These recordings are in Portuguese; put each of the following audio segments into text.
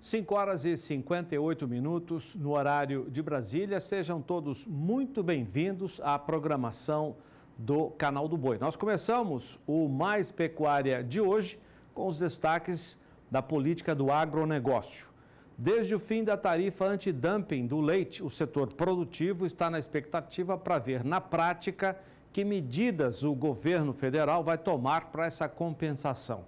5 horas e 58 minutos no horário de Brasília. Sejam todos muito bem-vindos à programação do Canal do Boi. Nós começamos o Mais Pecuária de hoje com os destaques da política do agronegócio. Desde o fim da tarifa antidumping do leite, o setor produtivo está na expectativa para ver na prática que medidas o governo federal vai tomar para essa compensação.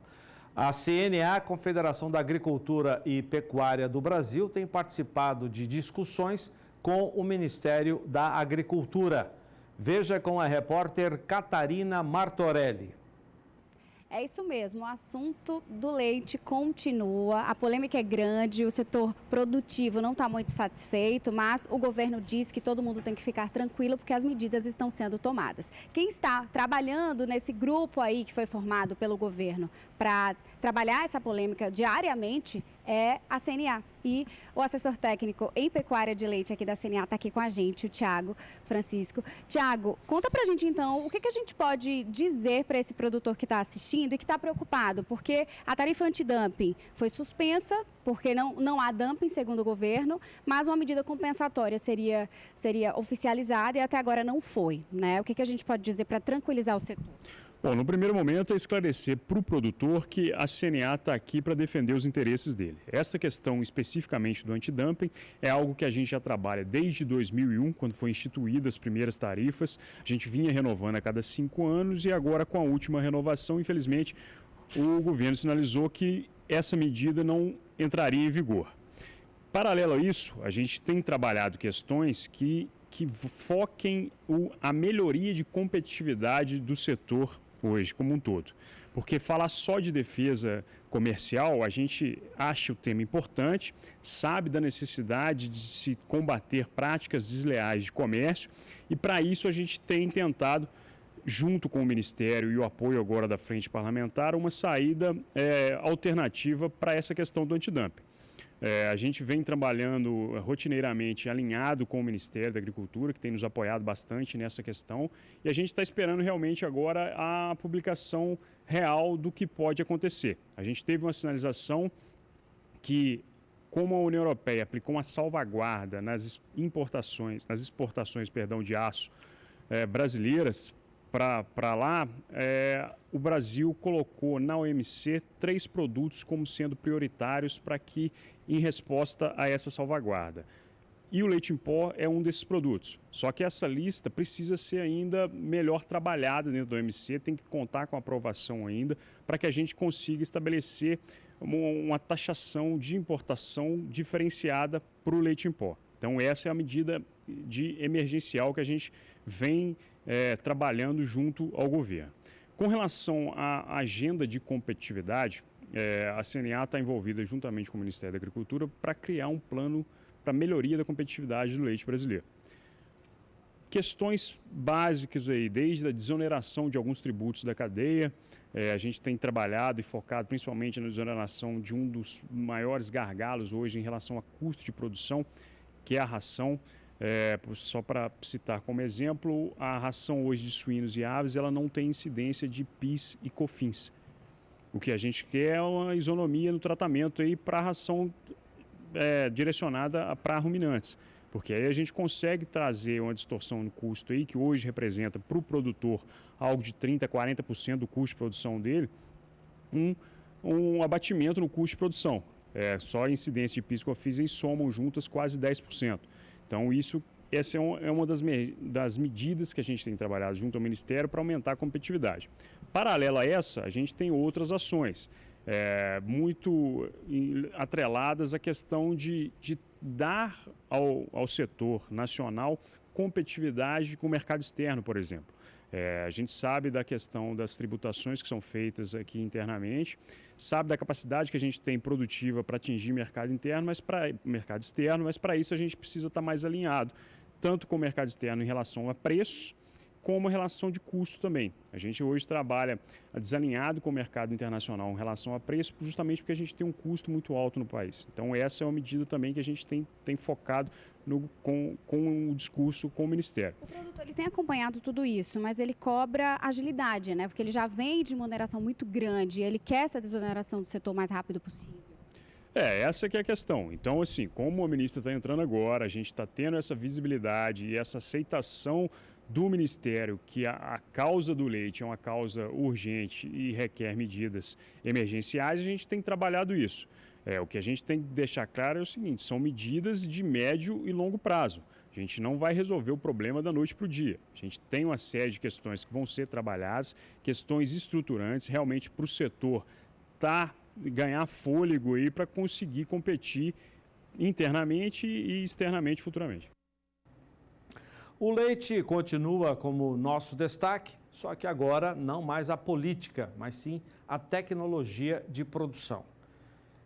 A CNA, Confederação da Agricultura e Pecuária do Brasil, tem participado de discussões com o Ministério da Agricultura. Veja com a repórter Catarina Martorelli. É isso mesmo, o assunto do leite continua, a polêmica é grande, o setor produtivo não está muito satisfeito, mas o governo diz que todo mundo tem que ficar tranquilo porque as medidas estão sendo tomadas. Quem está trabalhando nesse grupo aí que foi formado pelo governo para trabalhar essa polêmica diariamente é a CNA. E o assessor técnico em pecuária de leite aqui da CNA está aqui com a gente, o Thiago Francisco. Thiago, conta pra gente então o que a gente pode dizer para esse produtor que está assistindo e que está preocupado, porque a tarifa antidumping foi suspensa, porque não há dumping, segundo o governo, mas uma medida compensatória seria oficializada e até agora não foi, né? O que a gente pode dizer para tranquilizar o setor? Bom, no primeiro momento é esclarecer para o produtor que a CNA está aqui para defender os interesses dele. Essa questão especificamente do antidumping é algo que a gente já trabalha desde 2001, quando foi instituídas as primeiras tarifas. A gente vinha renovando a cada 5 anos e agora com a última renovação, infelizmente, o governo sinalizou que essa medida não entraria em vigor. Paralelo a isso, a gente tem trabalhado questões que foquem a melhoria de competitividade do setor hoje, como um todo. Porque falar só de defesa comercial, a gente acha o tema importante, sabe da necessidade de se combater práticas desleais de comércio e, para isso, a gente tem tentado, junto com o Ministério e o apoio agora da Frente Parlamentar, uma saída alternativa para essa questão do antidumping. A gente vem trabalhando rotineiramente alinhado com o Ministério da Agricultura, que tem nos apoiado bastante nessa questão, e a gente está esperando realmente agora a publicação real do que pode acontecer. A gente teve uma sinalização que, como a União Europeia aplicou uma salvaguarda nas exportações de aço brasileiras, para lá, o Brasil colocou na OMC 3 produtos como sendo prioritários para que, em resposta a essa salvaguarda. E o leite em pó é um desses produtos. Só que essa lista precisa ser ainda melhor trabalhada dentro da OMC, tem que contar com a aprovação ainda, para que a gente consiga estabelecer uma taxação de importação diferenciada para o leite em pó. Então, essa é a medida emergencial que a gente vem trabalhando junto ao governo. Com relação à agenda de competitividade, a CNA está envolvida juntamente com o Ministério da Agricultura para criar um plano para melhoria da competitividade do leite brasileiro. Questões básicas aí, desde a desoneração de alguns tributos da cadeia, a gente tem trabalhado e focado principalmente na desoneração de um dos maiores gargalos hoje em relação a custo de produção, que é a ração. Só para citar como exemplo, a ração hoje de suínos e aves, ela não tem incidência de PIS e COFINS. O que a gente quer é uma isonomia no tratamento para a ração direcionada para ruminantes, porque aí a gente consegue trazer uma distorção no custo aí, que hoje representa para o produtor algo de 30% a 40% do custo de produção dele, um abatimento no custo de produção. Só a incidência de PIS e COFINS somam juntas quase 10%. Então, essa é uma das medidas que a gente tem trabalhado junto ao Ministério para aumentar a competitividade. Paralelo a essa, a gente tem outras ações, muito atreladas à questão de dar ao setor nacional competitividade com o mercado externo, por exemplo. A gente sabe da questão das tributações que são feitas aqui internamente, sabe da capacidade que a gente tem produtiva para atingir mercado interno, mercado externo, mas para isso a gente precisa estar mais alinhado, tanto com o mercado externo em relação a preços, como relação de custo também. A gente hoje trabalha desalinhado com o mercado internacional em relação a preço, justamente porque a gente tem um custo muito alto no país. Então, essa é uma medida também que a gente tem focado com o discurso com o Ministério. O produtor ele tem acompanhado tudo isso, mas ele cobra agilidade, né? Porque ele já vem de uma oneração muito grande, ele quer essa desoneração do setor o mais rápido possível. Essa que é a questão. Então, assim, como a ministra está entrando agora, a gente está tendo essa visibilidade e essa aceitação do Ministério que a causa do leite é uma causa urgente e requer medidas emergenciais, a gente tem trabalhado isso. O que a gente tem que deixar claro é o seguinte, são medidas de médio e longo prazo. A gente não vai resolver o problema da noite para o dia. A gente tem uma série de questões que vão ser trabalhadas, questões estruturantes, realmente para o setor ganhar fôlego aí para conseguir competir internamente e externamente futuramente. O leite continua como nosso destaque, só que agora não mais a política, mas sim a tecnologia de produção.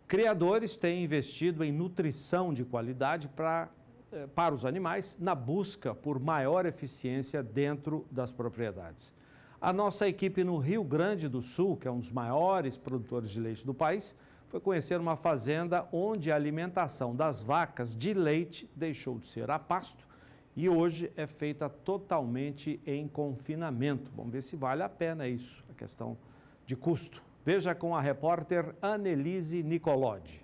Criadores têm investido em nutrição de qualidade para os animais na busca por maior eficiência dentro das propriedades. A nossa equipe no Rio Grande do Sul, que é um dos maiores produtores de leite do país, foi conhecer uma fazenda onde a alimentação das vacas de leite deixou de ser a pasto e hoje é feita totalmente em confinamento. Vamos ver se vale a pena isso, a questão de custo. Veja com a repórter Annelise Nicolodi.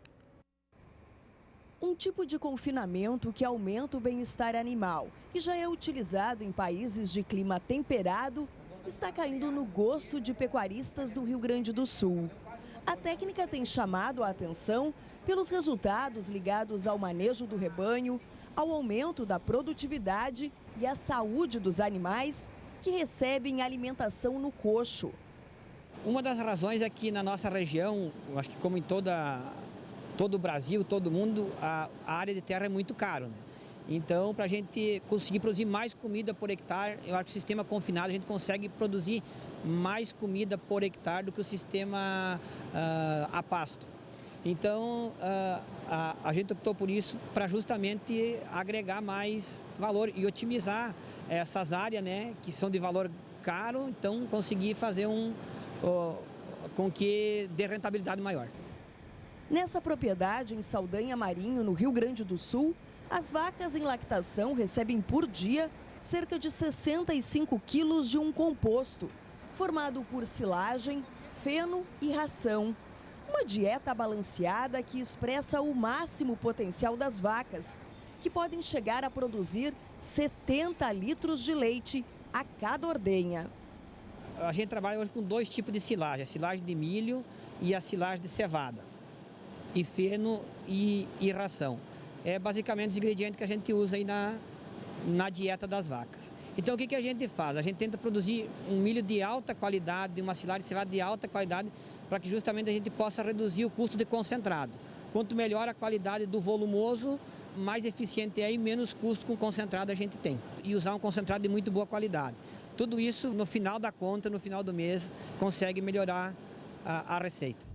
Um tipo de confinamento que aumenta o bem-estar animal e já é utilizado em países de clima temperado, está caindo no gosto de pecuaristas do Rio Grande do Sul. A técnica tem chamado a atenção pelos resultados ligados ao manejo do rebanho, ao aumento da produtividade e à saúde dos animais que recebem alimentação no coxo. Uma das razões é que na nossa região, eu acho que como em todo o Brasil, todo mundo, a área de terra é muito caro, né? Então, para a gente conseguir produzir mais comida por hectare, eu acho que o sistema confinado a gente consegue produzir mais comida por hectare do que o sistema a pasto. Então, a gente optou por isso para justamente agregar mais valor e otimizar essas áreas, né, que são de valor caro, então conseguir fazer com que dê rentabilidade maior. Nessa propriedade em Saldanha Marinho, no Rio Grande do Sul, as vacas em lactação recebem por dia cerca de 65 quilos de um composto, formado por silagem, feno e ração. Uma dieta balanceada que expressa o máximo potencial das vacas, que podem chegar a produzir 70 litros de leite a cada ordenha. A gente trabalha hoje com dois tipos de silagem, a silagem de milho e a silagem de cevada, e feno e ração. É basicamente os ingredientes que a gente usa aí na dieta das vacas. Então o que a gente faz? A gente tenta produzir um milho de alta qualidade, uma silagem de cevada de alta qualidade, para que justamente a gente possa reduzir o custo de concentrado. Quanto melhor a qualidade do volumoso, mais eficiente é e menos custo com concentrado a gente tem. E usar um concentrado de muito boa qualidade. Tudo isso, no final da conta, no final do mês, consegue melhorar a receita.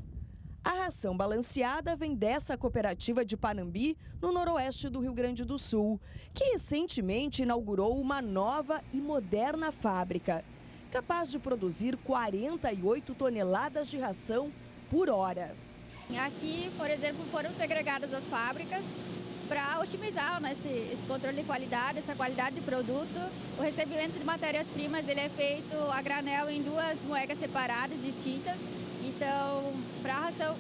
A ração balanceada vem dessa cooperativa de Panambi, no noroeste do Rio Grande do Sul, que recentemente inaugurou uma nova e moderna fábrica, capaz de produzir 48 toneladas de ração por hora. Aqui, por exemplo, foram segregadas as fábricas para otimizar, né, esse controle de qualidade, essa qualidade de produto. O recebimento de matérias-primas ele é feito a granel em duas moedas separadas, distintas. Então, para a ração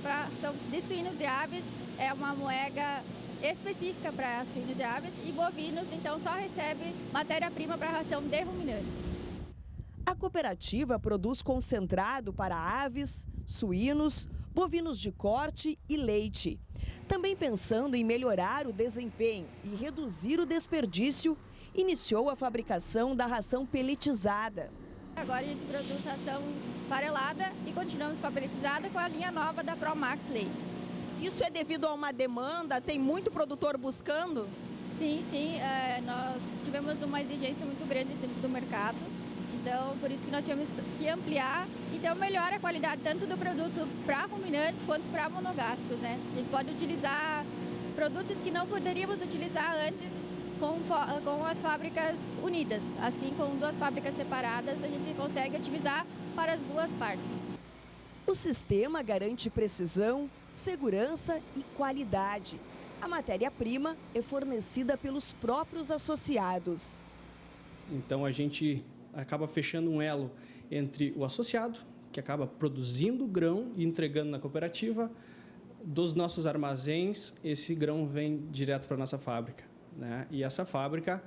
de suínos e aves, é uma moega específica para suínos e aves, e bovinos, então, só recebe matéria-prima para a ração de ruminantes. A cooperativa produz concentrado para aves, suínos, bovinos de corte e leite. Também pensando em melhorar o desempenho e reduzir o desperdício, iniciou a fabricação da ração peletizada. Agora a gente produz ração farelada e continuamos com a peletizada com a linha nova da Promax Leite. Isso é devido a uma demanda? Tem muito produtor buscando? Sim, nós tivemos uma exigência muito grande do mercado, então por isso que nós tivemos que ampliar, então melhora a qualidade tanto do produto para ruminantes quanto para monogástricos, né? A gente pode utilizar produtos que não poderíamos utilizar antes com as fábricas unidas. Assim, com duas fábricas separadas, a gente consegue otimizar para as duas partes. O sistema garante precisão, segurança e qualidade. A matéria-prima é fornecida pelos próprios associados. Então a gente acaba fechando um elo entre o associado, que acaba produzindo o grão e entregando na cooperativa, dos nossos armazéns, esse grão vem direto para a nossa fábrica, né? E essa fábrica,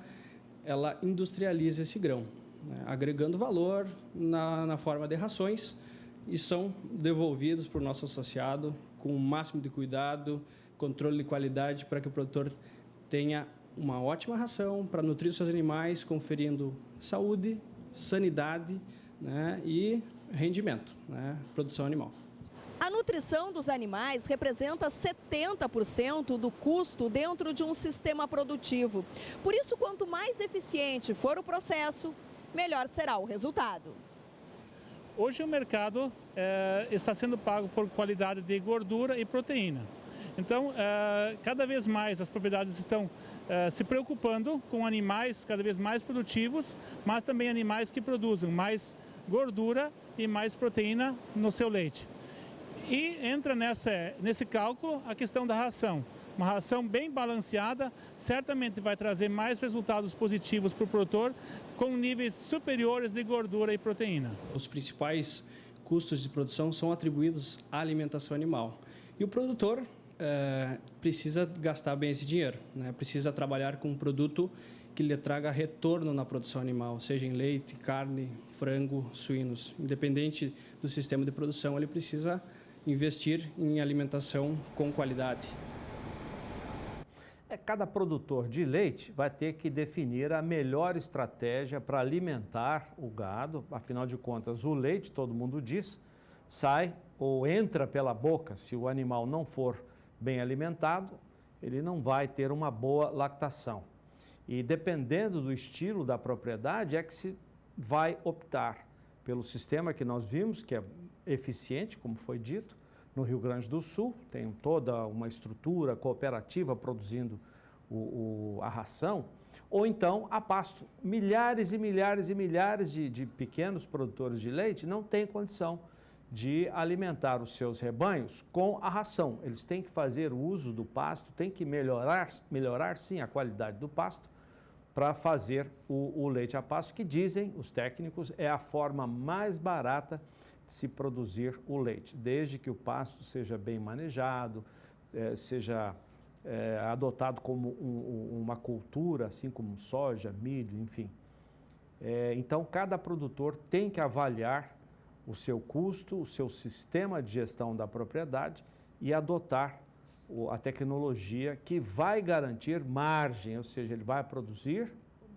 ela industrializa esse grão, né? Agregando valor na forma de rações, e são devolvidos para o nosso associado com o máximo de cuidado, controle de qualidade, para que o produtor tenha uma ótima ração para nutrir os seus animais, conferindo saúde, sanidade, né, e rendimento, né, produção animal. A nutrição dos animais representa 70% do custo dentro de um sistema produtivo. Por isso, quanto mais eficiente for o processo, melhor será o resultado. Hoje o mercado está sendo pago por qualidade de gordura e proteína. Então, cada vez mais as propriedades estão se preocupando com animais cada vez mais produtivos, mas também animais que produzem mais gordura e mais proteína no seu leite. E entra nesse cálculo a questão da ração. Uma ração bem balanceada certamente vai trazer mais resultados positivos para o produtor, com níveis superiores de gordura e proteína. Os principais custos de produção são atribuídos à alimentação animal. E o produtor precisa gastar bem esse dinheiro, né? Precisa trabalhar com um produto que lhe traga retorno na produção animal, seja em leite, carne, frango, suínos. Independente do sistema de produção, ele precisa investir em alimentação com qualidade. Cada produtor de leite vai ter que definir a melhor estratégia para alimentar o gado. Afinal de contas, o leite, todo mundo diz, sai ou entra pela boca. Se o animal não for bem alimentado, ele não vai ter uma boa lactação. E dependendo do estilo da propriedade, é que se vai optar pelo sistema que nós vimos, que é eficiente, como foi dito. No Rio Grande do Sul, tem toda uma estrutura cooperativa produzindo a ração, ou então a pasto. Milhares e milhares e milhares de pequenos produtores de leite não têm condição de alimentar os seus rebanhos com a ração. Eles têm que fazer uso do pasto, têm que melhorar sim a qualidade do pasto para fazer o leite a pasto, que dizem os técnicos é a forma mais barata de se produzir o leite, desde que o pasto seja bem manejado, seja adotado como uma cultura, assim como soja, milho, enfim. Então, cada produtor tem que avaliar o seu custo, o seu sistema de gestão da propriedade e adotar a tecnologia que vai garantir margem, ou seja, ele vai produzir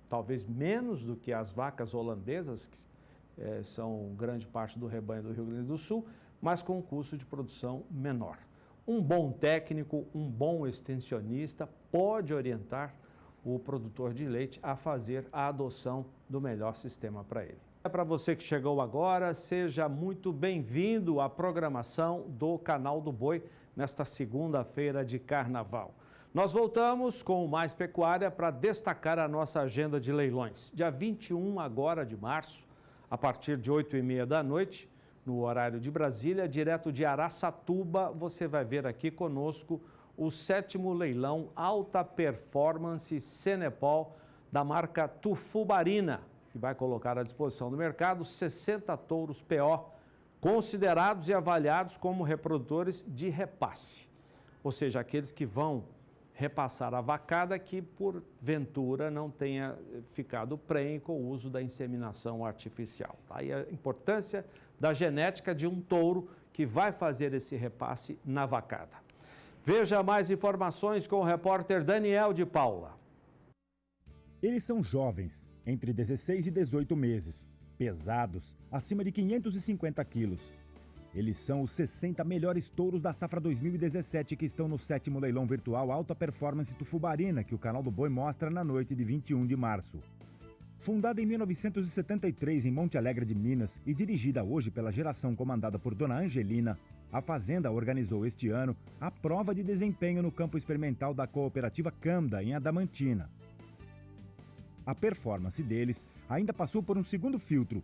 talvez menos do que as vacas holandesas, que são grande parte do rebanho do Rio Grande do Sul, mas com um custo de produção menor. Um bom técnico, um bom extensionista pode orientar o produtor de leite a fazer a adoção do melhor sistema para ele. Para você que chegou agora, seja muito bem-vindo à programação do Canal do Boi nesta segunda-feira de carnaval. Nós voltamos com o Mais Pecuária para destacar a nossa agenda de leilões. Dia 21 agora de março, a partir de 8h30 da noite, no horário de Brasília, direto de Araçatuba, você vai ver aqui conosco o 7º leilão Alta Performance Cenepol da marca Tufubarina, que vai colocar à disposição do mercado 60 touros PO, considerados e avaliados como reprodutores de repasse, ou seja, aqueles que vão repassar a vacada que, porventura, não tenha ficado prenhe com o uso da inseminação artificial. Aí a importância da genética de um touro que vai fazer esse repasse na vacada. Veja mais informações com o repórter Daniel de Paula. Eles são jovens, entre 16 e 18 meses, pesados, acima de 550 quilos. Eles são os 60 melhores touros da safra 2017 que estão no 7º leilão virtual Alta Performance Tufubarina, que o Canal do Boi mostra na noite de 21 de março. Fundada em 1973 em Monte Alegre de Minas e dirigida hoje pela geração comandada por Dona Angelina, a Fazenda organizou este ano a prova de desempenho no campo experimental da cooperativa Camda, em Adamantina. A performance deles ainda passou por um segundo filtro,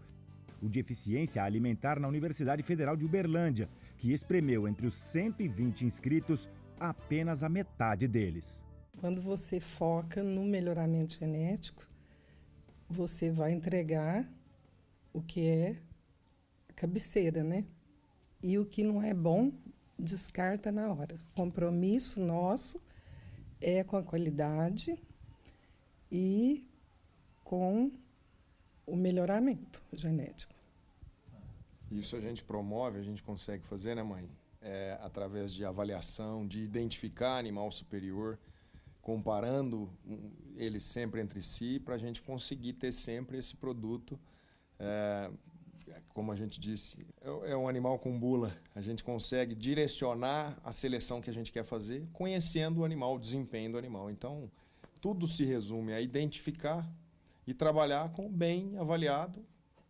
o de eficiência alimentar na Universidade Federal de Uberlândia, que espremeu entre os 120 inscritos apenas a metade deles. Quando você foca no melhoramento genético, você vai entregar o que é cabeceira, né? E o que não é bom, descarta na hora. O compromisso nosso é com a qualidade e com o melhoramento genético. Isso a gente promove, a gente consegue fazer, né, mãe? Através de avaliação, de identificar animal superior, comparando eles sempre entre si, para a gente conseguir ter sempre esse produto. Como a gente disse, é um animal com bula. A gente consegue direcionar a seleção que a gente quer fazer, conhecendo o animal, o desempenho do animal. Então, tudo se resume a identificar e trabalhar com o bem avaliado,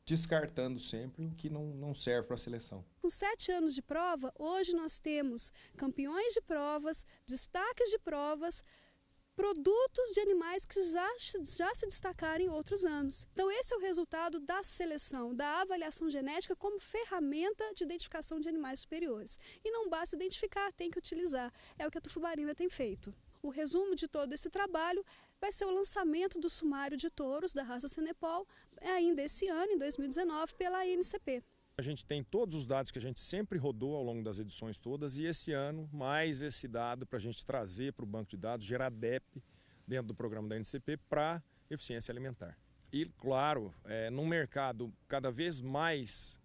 descartando sempre o que não serve para a seleção. Com 7 anos de prova, hoje nós temos campeões de provas, destaques de provas, produtos de animais que já se destacaram em outros anos. Então esse é o resultado da seleção, da avaliação genética como ferramenta de identificação de animais superiores. E não basta identificar, tem que utilizar. É o que a Tufubarina tem feito. O resumo de todo esse trabalho vai ser o lançamento do sumário de touros da raça Senepol, ainda esse ano, em 2019, pela ANCP. A gente tem todos os dados que a gente sempre rodou ao longo das edições todas e esse ano mais esse dado para a gente trazer para o banco de dados, gerar DEP dentro do programa da ANCP para eficiência alimentar. E claro, num mercado cada vez mais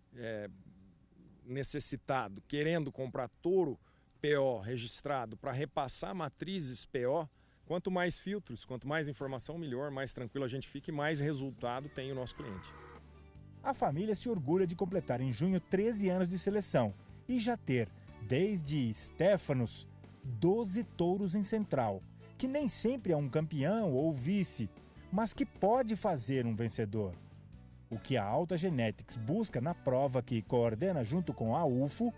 necessitado, querendo comprar touro PO registrado para repassar matrizes PO, quanto mais filtros, quanto mais informação, melhor, mais tranquilo a gente fica e mais resultado tem o nosso cliente. A família se orgulha de completar em junho 13 anos de seleção e já ter, desde Stefanos, 12 touros em central, que nem sempre é um campeão ou vice, mas que pode fazer um vencedor. O que a Alta Genetics busca na prova que coordena junto com a UFO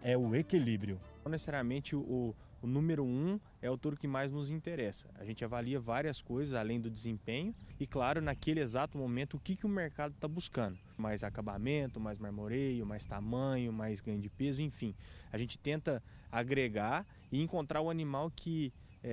é o equilíbrio. Não necessariamente o número 1 é o touro que mais nos interessa. A gente avalia várias coisas além do desempenho e, claro, naquele exato momento, o que o mercado está buscando. Mais acabamento, mais marmoreio, mais tamanho, mais ganho de peso, enfim. A gente tenta agregar e encontrar o animal que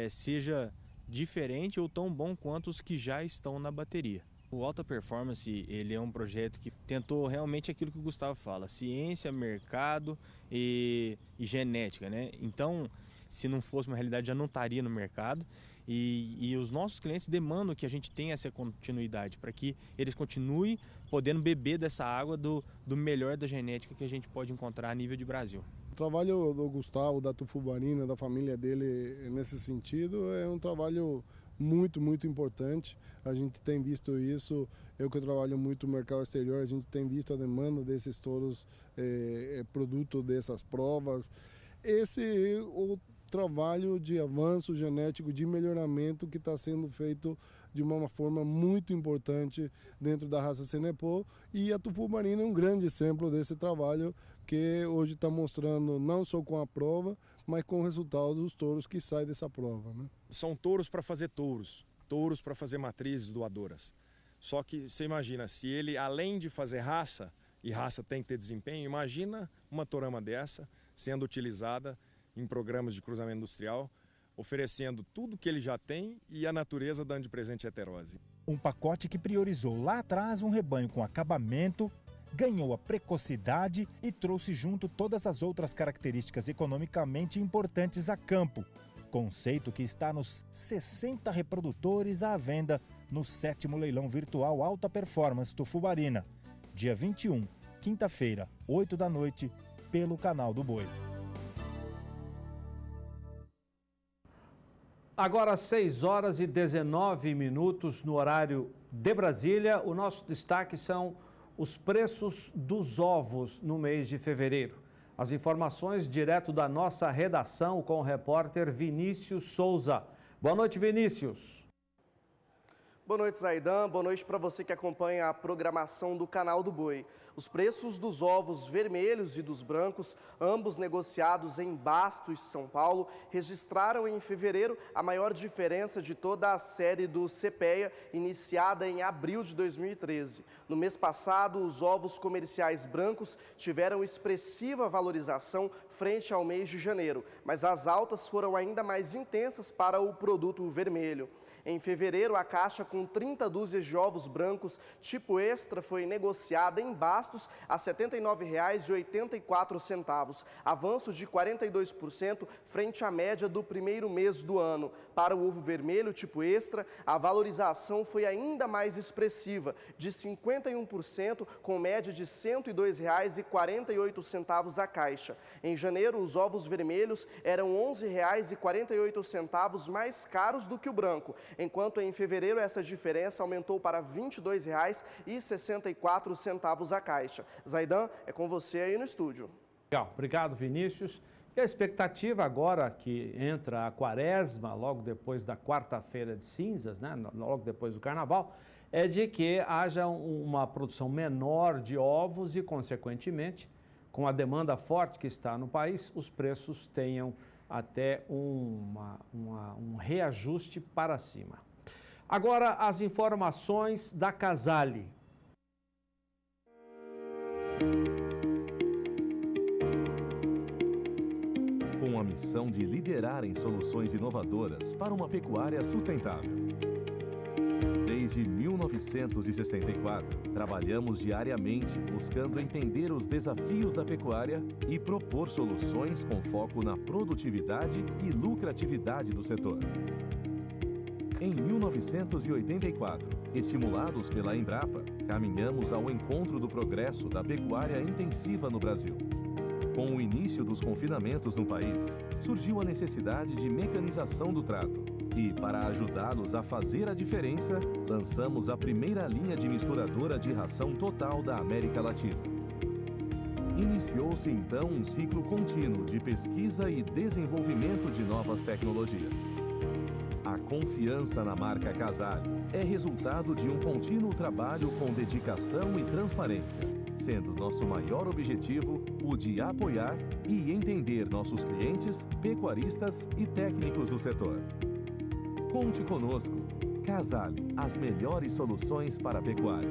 seja diferente ou tão bom quanto os que já estão na bateria. O Alta Performance, ele é um projeto que tentou realmente aquilo que o Gustavo fala, ciência, mercado e genética, né? Então, se não fosse uma realidade, já não estaria no mercado. E os nossos clientes demandam que a gente tenha essa continuidade, para que eles continuem podendo beber dessa água do melhor da genética que a gente pode encontrar a nível de Brasil. O trabalho do Gustavo, da Tufubarina, da família dele nesse sentido, é um trabalho muito, muito importante. A gente tem visto isso, eu que trabalho muito no mercado exterior, a gente tem visto a demanda desses touros, produto dessas provas. Esse é o trabalho de avanço genético, de melhoramento que está sendo feito de uma forma muito importante dentro da raça Senepol, e a Tufubarina é um grande exemplo desse trabalho que hoje está mostrando não só com a prova, mas com o resultado dos touros que saem dessa prova, né? São touros para fazer touros para fazer matrizes doadoras. Só que você imagina, se ele além de fazer raça, e raça tem que ter desempenho, imagina uma tourama dessa sendo utilizada em programas de cruzamento industrial, oferecendo tudo que ele já tem e a natureza dando de presente a heterose. Um pacote que priorizou lá atrás um rebanho com acabamento, ganhou a precocidade e trouxe junto todas as outras características economicamente importantes a campo. Conceito que está nos 60 reprodutores à venda no 7º leilão virtual Alta Performance Tufubarina, dia 21, quinta-feira, 8 da noite, pelo Canal do Boi. Agora 6 horas e 19 minutos no horário de Brasília. O nosso destaque são os preços dos ovos no mês de fevereiro. As informações direto da nossa redação com o repórter Vinícius Souza. Boa noite, Vinícius. Boa noite, Zaidan. Boa noite para você que acompanha a programação do Canal do Boi. Os preços dos ovos vermelhos e dos brancos, ambos negociados em Bastos, São Paulo, registraram em fevereiro a maior diferença de toda a série do CPEA, iniciada em abril de 2013. No mês passado, os ovos comerciais brancos tiveram expressiva valorização frente ao mês de janeiro, mas as altas foram ainda mais intensas para o produto vermelho. Em fevereiro, a caixa com 30 dúzias de ovos brancos tipo extra foi negociada em Bastos a R$ 79,84, avanço de 42% frente à média do primeiro mês do ano. Para o ovo vermelho tipo extra, a valorização foi ainda mais expressiva, de 51%, com média de R$ 102,48 a caixa. Em janeiro, os ovos vermelhos eram R$ 11,48 mais caros do que o branco, enquanto em fevereiro essa diferença aumentou para R$ 22,64 a caixa. Zaidan, é com você aí no estúdio. Legal, obrigado, Vinícius. E a expectativa agora que entra a quaresma, logo depois da quarta-feira de cinzas, né, logo depois do carnaval, é de que haja uma produção menor de ovos e, consequentemente, com a demanda forte que está no país, os preços tenham até um reajuste para cima. Agora, as informações da Casale. Com a missão de liderar em soluções inovadoras para uma pecuária sustentável. Desde 1964, trabalhamos diariamente buscando entender os desafios da pecuária e propor soluções com foco na produtividade e lucratividade do setor. Em 1984, estimulados pela Embrapa, caminhamos ao encontro do progresso da pecuária intensiva no Brasil. Com o início dos confinamentos no país, surgiu a necessidade de mecanização do trato. E, para ajudá-los a fazer a diferença, lançamos a primeira linha de misturadora de ração total da América Latina. Iniciou-se então um ciclo contínuo de pesquisa e desenvolvimento de novas tecnologias. A confiança na marca Casale é resultado de um contínuo trabalho com dedicação e transparência, sendo nosso maior objetivo o de apoiar e entender nossos clientes, pecuaristas e técnicos do setor. Conte conosco. Casale, as melhores soluções para a pecuária.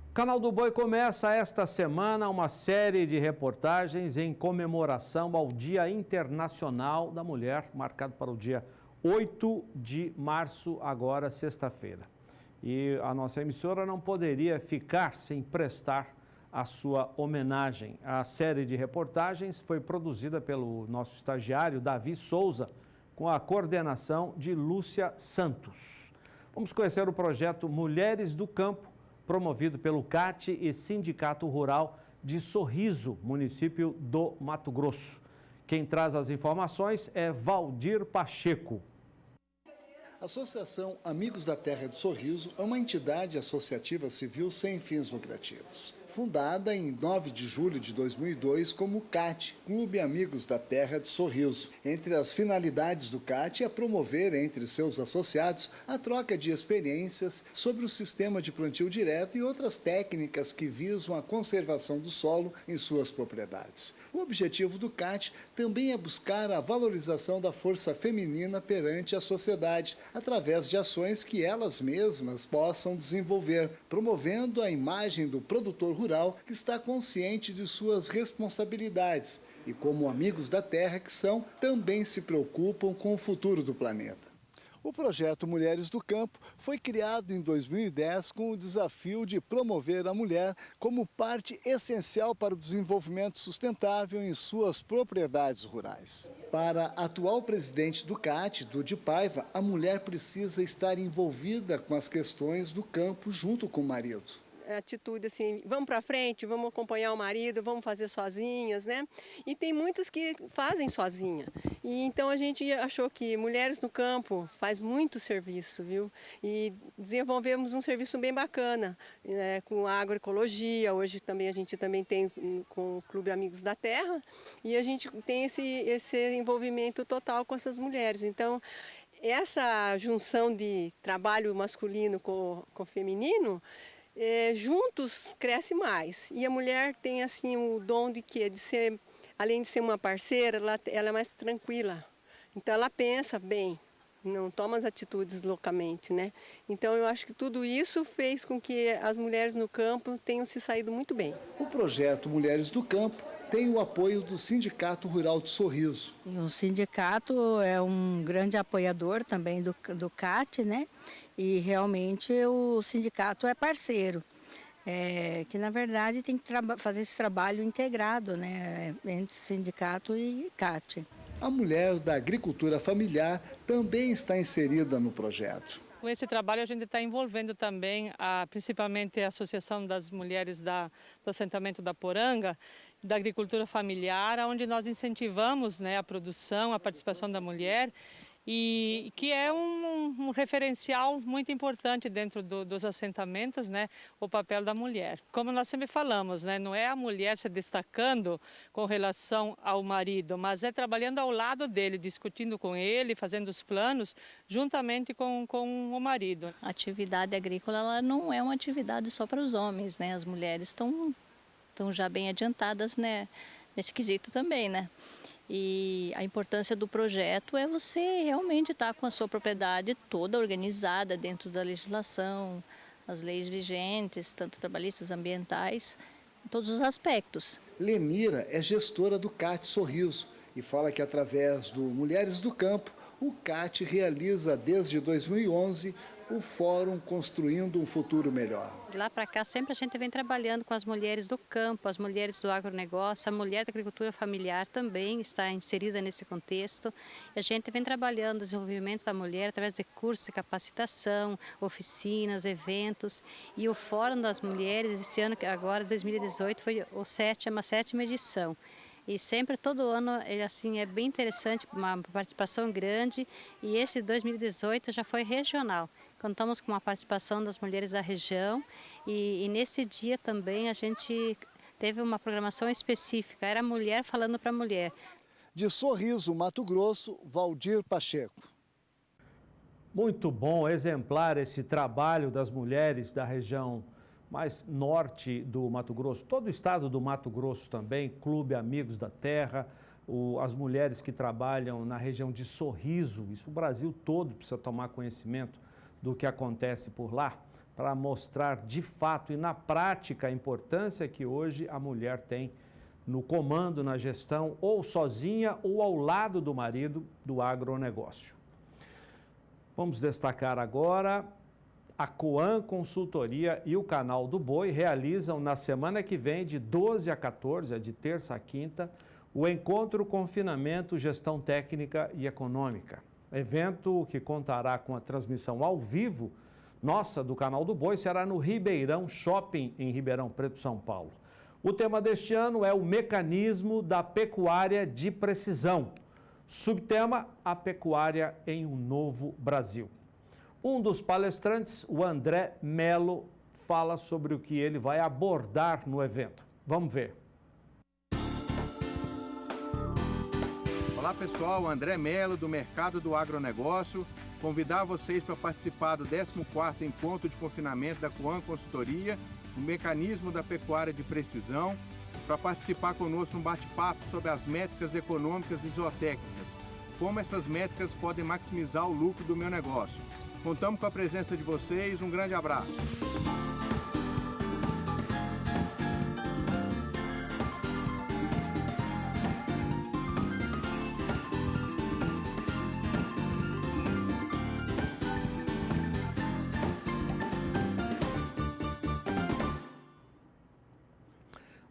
O Canal do Boi começa esta semana uma série de reportagens em comemoração ao Dia Internacional da Mulher, marcado para o dia 8 de março, agora sexta-feira. E a nossa emissora não poderia ficar sem prestar a sua homenagem. A série de reportagens foi produzida pelo nosso estagiário Davi Souza, com a coordenação de Lúcia Santos. Vamos conhecer o projeto Mulheres do Campo, promovido pelo CAT e Sindicato Rural de Sorriso, município do Mato Grosso. Quem traz as informações é Valdir Pacheco. A Associação Amigos da Terra de Sorriso é uma entidade associativa civil sem fins lucrativos. Fundada em 9 de julho de 2002 como CAT, Clube Amigos da Terra de Sorriso. Entre as finalidades do CAT é promover entre seus associados a troca de experiências sobre o sistema de plantio direto e outras técnicas que visam a conservação do solo em suas propriedades. O objetivo do CAT também é buscar a valorização da força feminina perante a sociedade, através de ações que elas mesmas possam desenvolver, promovendo a imagem do produtor rural que está consciente de suas responsabilidades e, como amigos da terra que são, também se preocupam com o futuro do planeta. O projeto Mulheres do Campo foi criado em 2010 com o desafio de promover a mulher como parte essencial para o desenvolvimento sustentável em suas propriedades rurais. Para a atual presidente do CAT, Dude Paiva, a mulher precisa estar envolvida com as questões do campo junto com o marido. Atitude assim, vamos para frente, vamos acompanhar o marido, vamos fazer sozinhas, né? E tem muitas que fazem sozinha. E então a gente achou que Mulheres no Campo faz muito serviço, viu? E desenvolvemos um serviço bem bacana, né? Com a agroecologia. Hoje também a gente também tem com o Clube Amigos da Terra e a gente tem esse envolvimento total com essas mulheres. Então essa junção de trabalho masculino com o feminino, juntos cresce mais. E a mulher tem assim o dom de quê? De ser, além de ser uma parceira, ela é mais tranquila. Então ela pensa bem, não toma as atitudes loucamente, né? Então eu acho que tudo isso fez com que as mulheres no campo tenham se saído muito bem. O projeto Mulheres do Campo tem o apoio do Sindicato Rural de Sorriso. O sindicato é um grande apoiador também do CAT, né? E realmente o sindicato é parceiro. Que na verdade tem que fazer esse trabalho integrado, né, entre sindicato e CAT. A mulher da agricultura familiar também está inserida no projeto. Com esse trabalho a gente está envolvendo também principalmente a Associação das Mulheres do Assentamento da Poranga, da agricultura familiar, onde nós incentivamos, né, a produção, a participação da mulher, e que é um referencial muito importante dentro dos assentamentos, né, o papel da mulher. Como nós sempre falamos, né, não é a mulher se destacando com relação ao marido, mas é trabalhando ao lado dele, discutindo com ele, fazendo os planos, juntamente com o marido. A atividade agrícola ela não é uma atividade só para os homens, né? As mulheres estão já bem adiantadas, né, nesse quesito também, né? E a importância do projeto é você realmente estar com a sua propriedade toda organizada dentro da legislação, as leis vigentes, tanto trabalhistas, ambientais, em todos os aspectos. Lenira é gestora do CAT Sorriso e fala que através do Mulheres do Campo, o CAT realiza desde 2011 o Fórum Construindo um Futuro Melhor. De lá para cá, sempre a gente vem trabalhando com as mulheres do campo, as mulheres do agronegócio, a mulher da agricultura familiar também está inserida nesse contexto. E a gente vem trabalhando o desenvolvimento da mulher através de cursos de capacitação, oficinas, eventos. E o Fórum das Mulheres, esse ano, agora 2018, foi a 7ª edição. E sempre, todo ano, assim, é bem interessante, uma participação grande. E esse 2018 já foi regional. Contamos com a participação das mulheres da região e nesse dia também a gente teve uma programação específica, era mulher falando para mulher. De Sorriso, Mato Grosso, Valdir Pacheco. Muito bom, exemplar esse trabalho das mulheres da região mais norte do Mato Grosso, todo o estado do Mato Grosso também, Clube Amigos da Terra, as mulheres que trabalham na região de Sorriso, isso o Brasil todo precisa tomar conhecimento do que acontece por lá, para mostrar de fato e na prática a importância que hoje a mulher tem no comando, na gestão, ou sozinha ou ao lado do marido do agronegócio. Vamos destacar agora, a Coan Consultoria e o Canal do Boi realizam na semana que vem, de 12 a 14, de terça a quinta, o Encontro Confinamento, Gestão Técnica e Econômica. Evento que contará com a transmissão ao vivo, nossa, do Canal do Boi, será no Ribeirão Shopping, em Ribeirão Preto, São Paulo. O tema deste ano é o mecanismo da pecuária de precisão. Subtema, a pecuária em um novo Brasil. Um dos palestrantes, o André Melo, fala sobre o que ele vai abordar no evento. Vamos ver. Olá pessoal, André Melo do Mercado do Agronegócio. Convidar vocês para participar do 14º Encontro de Confinamento da Coan Consultoria, o mecanismo da pecuária de precisão, para participar conosco um bate-papo sobre as métricas econômicas e zootécnicas, como essas métricas podem maximizar o lucro do meu negócio. Contamos com a presença de vocês, um grande abraço.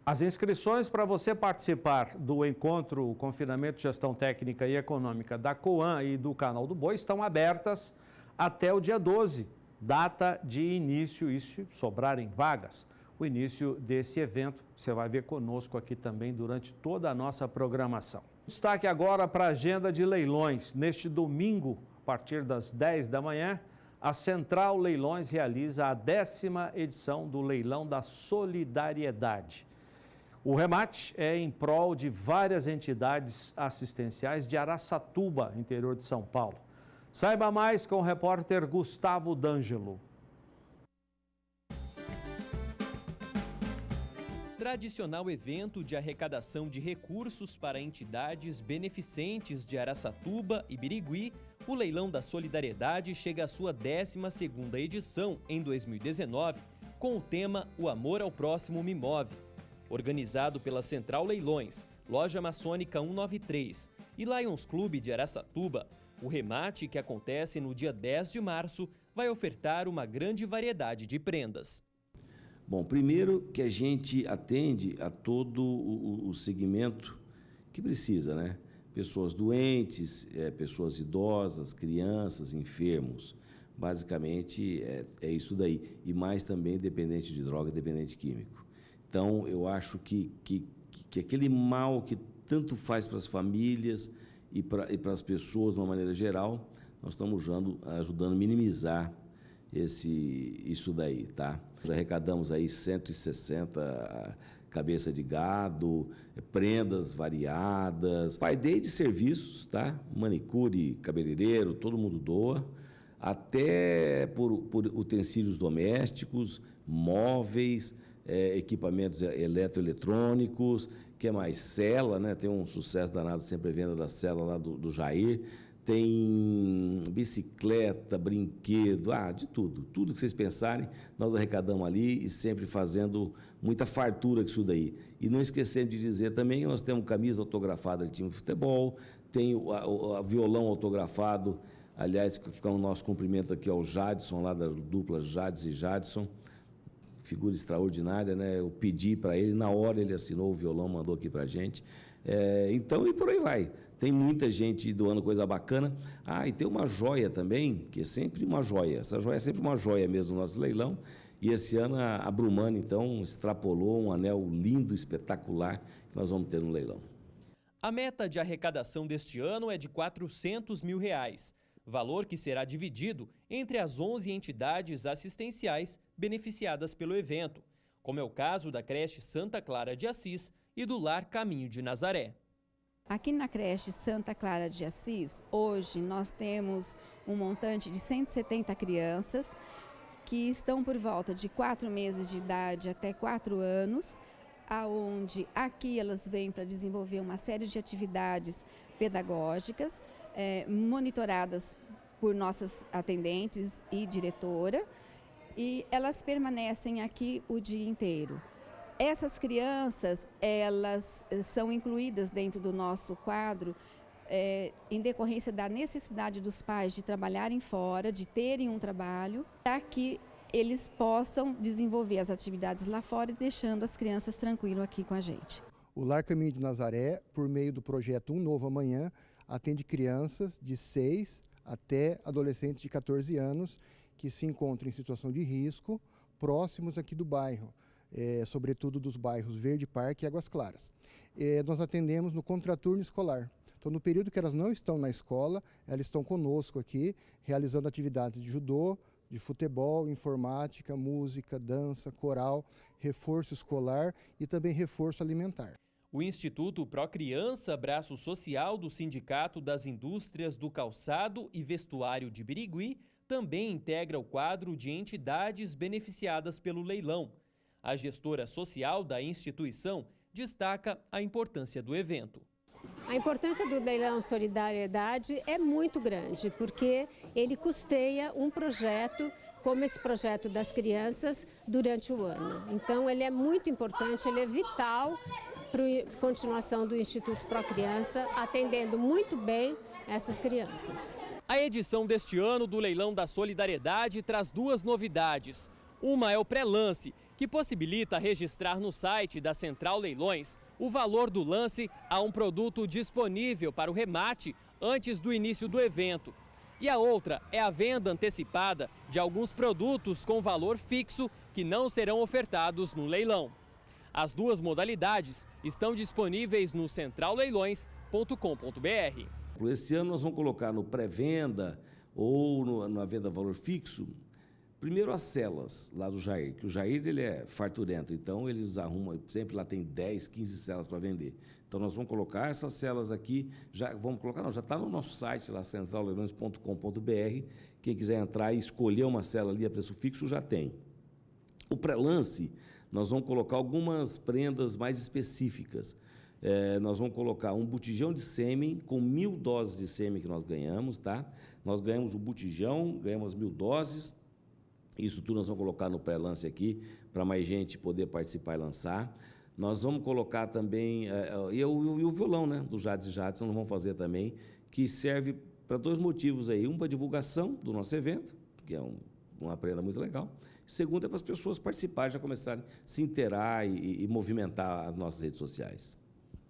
As inscrições para você participar do Encontro Confinamento, Gestão Técnica e Econômica da Coan e do Canal do Boi estão abertas até o dia 12, data de início, e se sobrarem vagas, o início desse evento. Você vai ver conosco aqui também durante toda a nossa programação. Destaque agora para a agenda de leilões. Neste domingo, a partir das 10 da manhã, a Central Leilões realiza a 10ª edição do Leilão da Solidariedade. O remate é em prol de várias entidades assistenciais de Araçatuba, interior de São Paulo. Saiba mais com o repórter Gustavo D'Angelo. tradicional evento de arrecadação de recursos para entidades beneficentes de Araçatuba e Birigui, o Leilão da Solidariedade chega à sua 12ª edição em 2019, com o tema O Amor ao Próximo Me Move. Organizado pela Central Leilões, Loja Maçônica 193 e Lions Clube de Araçatuba, o remate, que acontece no dia 10 de março, vai ofertar uma grande variedade de prendas. Bom, primeiro que a gente atende a todo o segmento que precisa, né? Pessoas doentes, pessoas idosas, crianças, enfermos. Basicamente é isso daí. E mais também dependente de droga, dependente químico. Então, eu acho que aquele mal que tanto faz para as famílias e para as pessoas de uma maneira geral, nós estamos ajudando a minimizar isso daí, tá? Já arrecadamos aí 160 cabeça de gado, prendas variadas, vai desde serviços, tá? Manicure, cabeleireiro, todo mundo doa, até por utensílios domésticos, móveis, equipamentos eletroeletrônicos, que é mais cela, né? Tem um sucesso danado sempre a venda da cela lá do Jair. Tem bicicleta, brinquedo, de tudo. Tudo que vocês pensarem, nós arrecadamos ali e sempre fazendo muita fartura com isso daí. E não esquecendo de dizer também, nós temos camisa autografada de time de futebol, tem o violão autografado, aliás, fica o nosso cumprimento aqui ao Jadson, lá da dupla Jades e Jadson, figura extraordinária, né? Eu pedi para ele, na hora ele assinou o violão, mandou aqui para a gente. Então, e por aí vai. Tem muita gente doando coisa bacana. E tem uma joia também, que é sempre uma joia. Essa joia é sempre uma joia mesmo no nosso leilão. E esse ano a Brumana, então, extrapolou um anel lindo, espetacular, que nós vamos ter no leilão. A meta de arrecadação deste ano é de R$ 400 mil, valor que será dividido entre as 11 entidades assistenciais beneficiadas pelo evento, como é o caso da creche Santa Clara de Assis e do Lar Caminho de Nazaré. Aqui na creche Santa Clara de Assis, hoje nós temos um montante de 170 crianças que estão por volta de 4 meses de idade até 4 anos, aonde aqui elas vêm para desenvolver uma série de atividades pedagógicas, monitoradas por nossas atendentes e diretora, e elas permanecem aqui o dia inteiro. Essas crianças, elas são incluídas dentro do nosso quadro em decorrência da necessidade dos pais de trabalharem fora, de terem um trabalho, para que eles possam desenvolver as atividades lá fora e deixando as crianças tranquilas aqui com a gente. O Lar Caminho de Nazaré, por meio do projeto Um Novo Amanhã, atende crianças de 6 até adolescentes de 14 anos que se encontram em situação de risco, próximos aqui do bairro. Sobretudo dos bairros Verde Parque e Águas Claras. Nós atendemos no contraturno escolar. Então, no período que elas não estão na escola, elas estão conosco aqui, realizando atividades de judô, de futebol, informática, música, dança, coral, reforço escolar e também reforço alimentar. O Instituto Procriança, braço social do Sindicato das Indústrias do Calçado e Vestuário de Birigui, também integra o quadro de entidades beneficiadas pelo leilão. A gestora social da instituição destaca a importância do evento. A importância do Leilão Solidariedade é muito grande, porque ele custeia um projeto, como esse projeto das crianças, durante o ano. Então, ele é muito importante, ele é vital para a continuação do Instituto Procriança, atendendo muito bem essas crianças. A edição deste ano do Leilão da Solidariedade traz 2 novidades. Uma é o pré-lance, que possibilita registrar no site da Central Leilões o valor do lance a um produto disponível para o remate antes do início do evento. E a outra é a venda antecipada de alguns produtos com valor fixo que não serão ofertados no leilão. As 2 modalidades estão disponíveis no centralleilões.com.br. Esse ano nós vamos colocar no pré-venda ou na venda valor fixo. Primeiro as celas lá do Jair, que o Jair ele é farturento, então eles arrumam, sempre lá tem 10, 15 celas para vender. Então nós vamos colocar essas celas aqui, já está no nosso site lá, centralleilões.com.br, quem quiser entrar e escolher uma cela ali a preço fixo já tem. O pré-lance, nós vamos colocar algumas prendas mais específicas. Nós vamos colocar um botijão de sêmen, com 1.000 doses de sêmen que nós ganhamos, tá? Nós ganhamos o botijão, ganhamos 1.000 doses. Isso tudo nós vamos colocar no pré-lance aqui, para mais gente poder participar e lançar. Nós vamos colocar também, o violão, né, do Jades e Jadson, nós vamos fazer também, que serve para 2 motivos aí. Um, para divulgação do nosso evento, que é uma prenda muito legal. Segundo, é para as pessoas participarem, já começarem a se inteirar e movimentar as nossas redes sociais.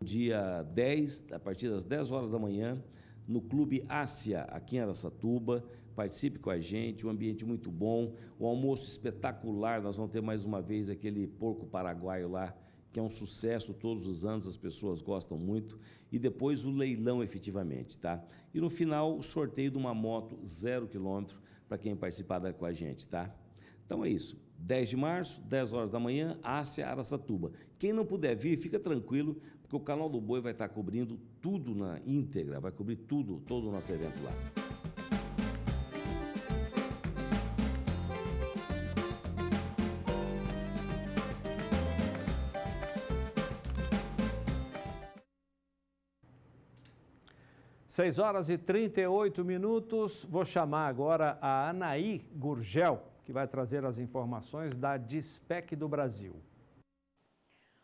Dia 10, a partir das 10 horas da manhã, no Clube Ásia, aqui em Araçatuba. Participe com a gente, um ambiente muito bom, um almoço espetacular. Nós vamos ter mais uma vez aquele porco paraguaio lá, que é um sucesso todos os anos, as pessoas gostam muito. E depois o leilão, efetivamente, tá? E no final, o sorteio de uma moto 0 km para quem participar com a gente, tá? Então é isso. 10 de março, 10 horas da manhã, Ásia, Araçatuba. Quem não puder vir, fica tranquilo, porque o Canal do Boi vai estar cobrindo tudo na íntegra, vai cobrir tudo, todo o nosso evento lá. Seis horas e 38 minutos. Vou chamar agora a Anaí Gurgel, que vai trazer as informações da Dispec do Brasil.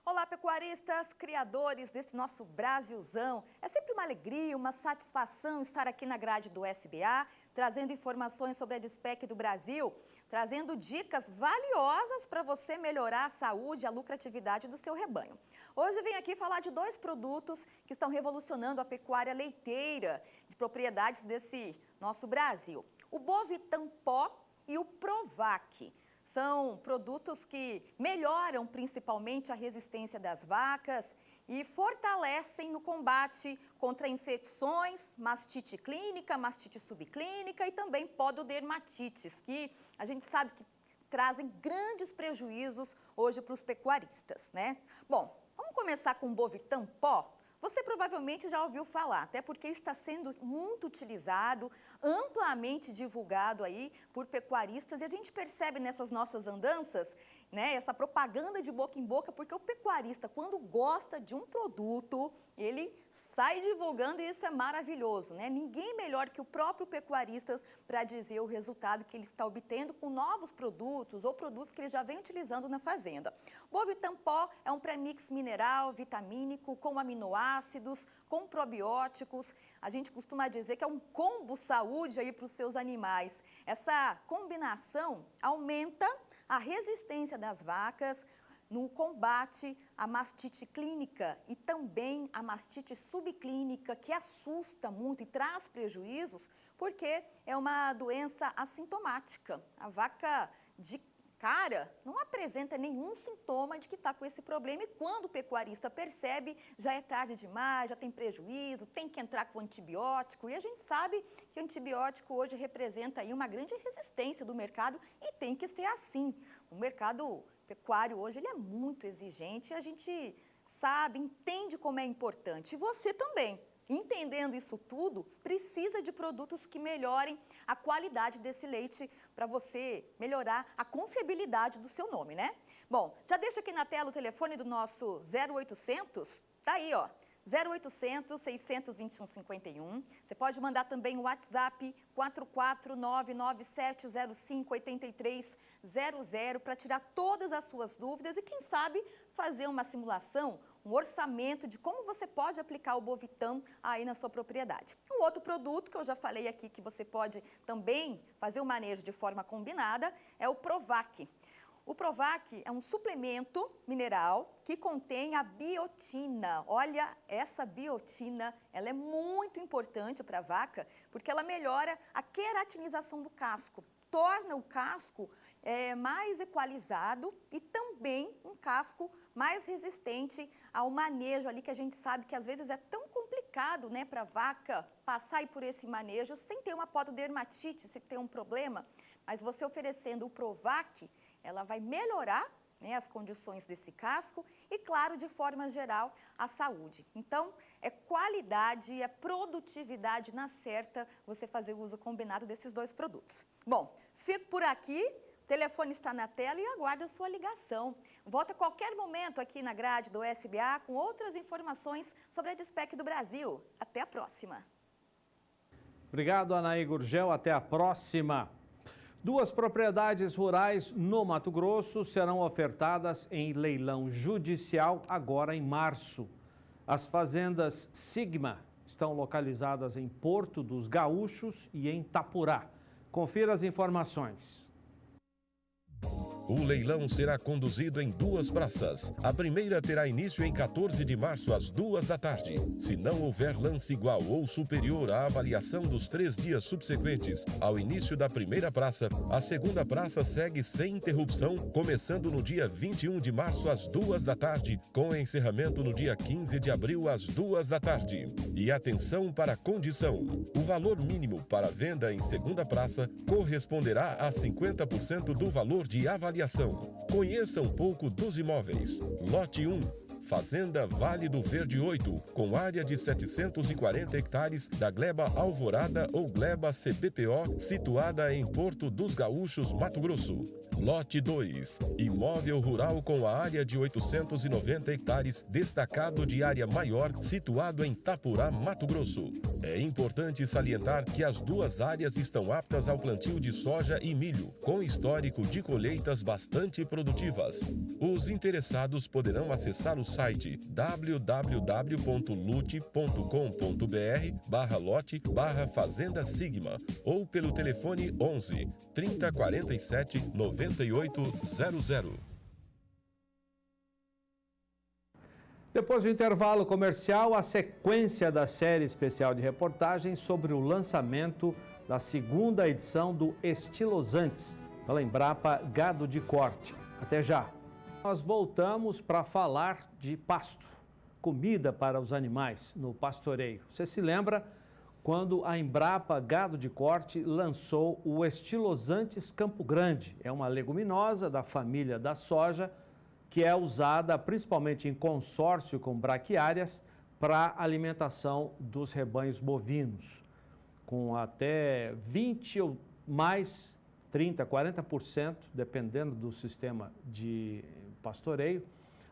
Olá, pecuaristas, criadores desse nosso Brasilzão. É sempre uma alegria, uma satisfação estar aqui na grade do SBA, trazendo informações sobre a Dispec do Brasil, trazendo dicas valiosas para você melhorar a saúde e a lucratividade do seu rebanho. Hoje eu venho aqui falar de 2 produtos que estão revolucionando a pecuária leiteira de propriedades desse nosso Brasil. O Bovitan Pó e o Provac. São produtos que melhoram principalmente a resistência das vacas e fortalecem no combate contra infecções, mastite clínica, mastite subclínica e também pododermatites, que a gente sabe que trazem grandes prejuízos hoje para os pecuaristas, né? Bom, vamos começar com o Bovitan Pó. Você provavelmente já ouviu falar, até porque está sendo muito utilizado, amplamente divulgado aí por pecuaristas, e a gente percebe nessas nossas andanças, né, essa propaganda de boca em boca, porque o pecuarista, quando gosta de um produto, ele sai divulgando e isso é maravilhoso, né? Ninguém melhor que o próprio pecuarista para dizer o resultado que ele está obtendo com novos produtos ou produtos que ele já vem utilizando na fazenda. O Bovitan Pó é um pré-mix mineral, vitamínico, com aminoácidos, com probióticos. A gente costuma dizer que é um combo saúde aí para os seus animais. Essa combinação aumenta a resistência das vacas no combate à mastite clínica e também à mastite subclínica, que assusta muito e traz prejuízos, porque é uma doença assintomática. A vaca de cara não apresenta nenhum sintoma de que está com esse problema e quando o pecuarista percebe, já é tarde demais, já tem prejuízo, tem que entrar com antibiótico e a gente sabe que o antibiótico hoje representa aí uma grande resistência do mercado e tem que ser assim. O mercado pecuário hoje ele é muito exigente e a gente sabe, entende como é importante. E você também, entendendo isso tudo, precisa de produtos que melhorem a qualidade desse leite para você melhorar a confiabilidade do seu nome, né? Bom, já deixa aqui na tela o telefone do nosso 0800, tá aí, ó. 0800 621 51. Você pode mandar também o WhatsApp 44997058300 para tirar todas as suas dúvidas e, quem sabe, fazer uma simulação, um orçamento de como você pode aplicar o Bovitan aí na sua propriedade. Um outro produto que eu já falei aqui que você pode também fazer o manejo de forma combinada é o Provac. O Provac é um suplemento mineral que contém a biotina. Olha, essa biotina, ela é muito importante para a vaca porque ela melhora a queratinização do casco, torna o casco mais equalizado e também um casco mais resistente ao manejo ali que a gente sabe que às vezes é tão complicado, né, para a vaca passar aí por esse manejo sem ter uma pododermatite, se ter um problema. Mas você oferecendo o Provac, ela vai melhorar, né, as condições desse casco e, claro, de forma geral, a saúde. Então, é qualidade, é produtividade na certa você fazer o uso combinado desses 2 produtos. Bom, fico por aqui, telefone está na tela e aguarda a sua ligação. Volta a qualquer momento aqui na grade do SBA com outras informações sobre a DISPEC do Brasil. Até a próxima. Obrigado, Anaí Gurgel. Até a próxima. 2 propriedades rurais no Mato Grosso serão ofertadas em leilão judicial agora em março. As fazendas Sigma estão localizadas em Porto dos Gaúchos e em Itapurá. Confira as informações. O leilão será conduzido em 2 praças. A primeira terá início em 14 de março, às 2 da tarde. Se não houver lance igual ou superior à avaliação dos 3 dias subsequentes ao início da primeira praça, a segunda praça segue sem interrupção, começando no dia 21 de março, às 2 da tarde, com encerramento no dia 15 de abril, às 2 da tarde. E atenção para a condição: o valor mínimo para venda em segunda praça corresponderá a 50% do valor de avaliação. Conheça um pouco dos imóveis. Lote 1, Fazenda Vale do Verde 8, com área de 740 hectares da gleba Alvorada ou gleba CBPO, situada em Porto dos Gaúchos, Mato Grosso. Lote 2, imóvel rural com a área de 890 hectares, destacado de área maior, situado em Itapurá, Mato Grosso. É importante salientar que as 2 áreas estão aptas ao plantio de soja e milho, com histórico de colheitas bastante produtivas. Os interessados poderão acessar o site www.lute.com.br/lote/Fazenda Sigma ou pelo telefone 11 3047 9800. Depois do intervalo comercial, a sequência da série especial de reportagens sobre o lançamento da 2ª edição do Estilosantes, pela Embrapa Gado de Corte. Até já! Nós voltamos para falar de pasto, comida para os animais no pastoreio. Você se lembra quando a Embrapa Gado de Corte lançou o Estilosantes Campo Grande? É uma leguminosa da família da soja que é usada principalmente em consórcio com braquiárias para alimentação dos rebanhos bovinos, com até 20 ou mais 30%, 40%, dependendo do sistema de pastoreio,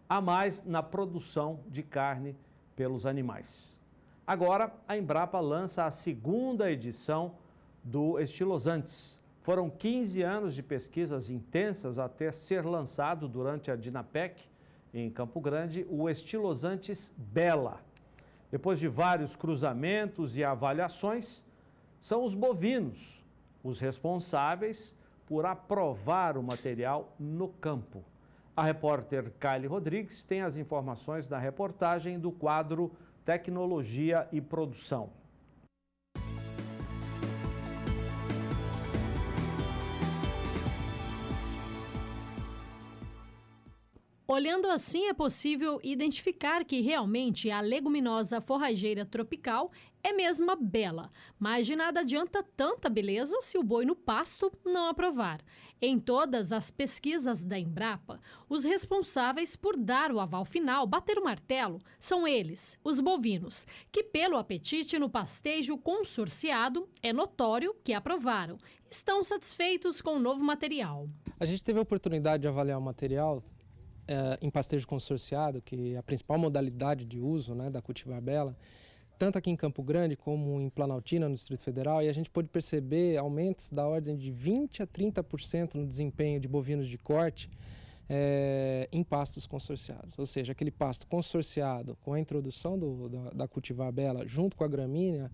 a mais na produção de carne pelos animais. Agora, a Embrapa lança a 2ª edição do Estilosantes. Foram 15 anos de pesquisas intensas até ser lançado durante a Dinapec, em Campo Grande, o Estilosantes Bela. Depois de vários cruzamentos e avaliações, são os bovinos os responsáveis por aprovar o material no campo. A repórter Kylie Rodrigues tem as informações da reportagem do quadro Tecnologia e Produção. Olhando assim, é possível identificar que realmente a leguminosa forrageira tropical é mesmo bela, mas de nada adianta tanta beleza se o boi no pasto não aprovar. Em todas as pesquisas da Embrapa, os responsáveis por dar o aval final, bater o martelo, são eles, os bovinos, que pelo apetite no pastejo consorciado é notório que aprovaram. Estão satisfeitos com o novo material. A gente teve a oportunidade de avaliar o material em pastejo consorciado, que é a principal modalidade de uso, né, da cultivar bela, tanto aqui em Campo Grande como em Planaltina, no Distrito Federal, e a gente pôde perceber aumentos da ordem de 20% a 30% no desempenho de bovinos de corte em pastos consorciados. Ou seja, aquele pasto consorciado com a introdução da cultivar bela junto com a gramínea,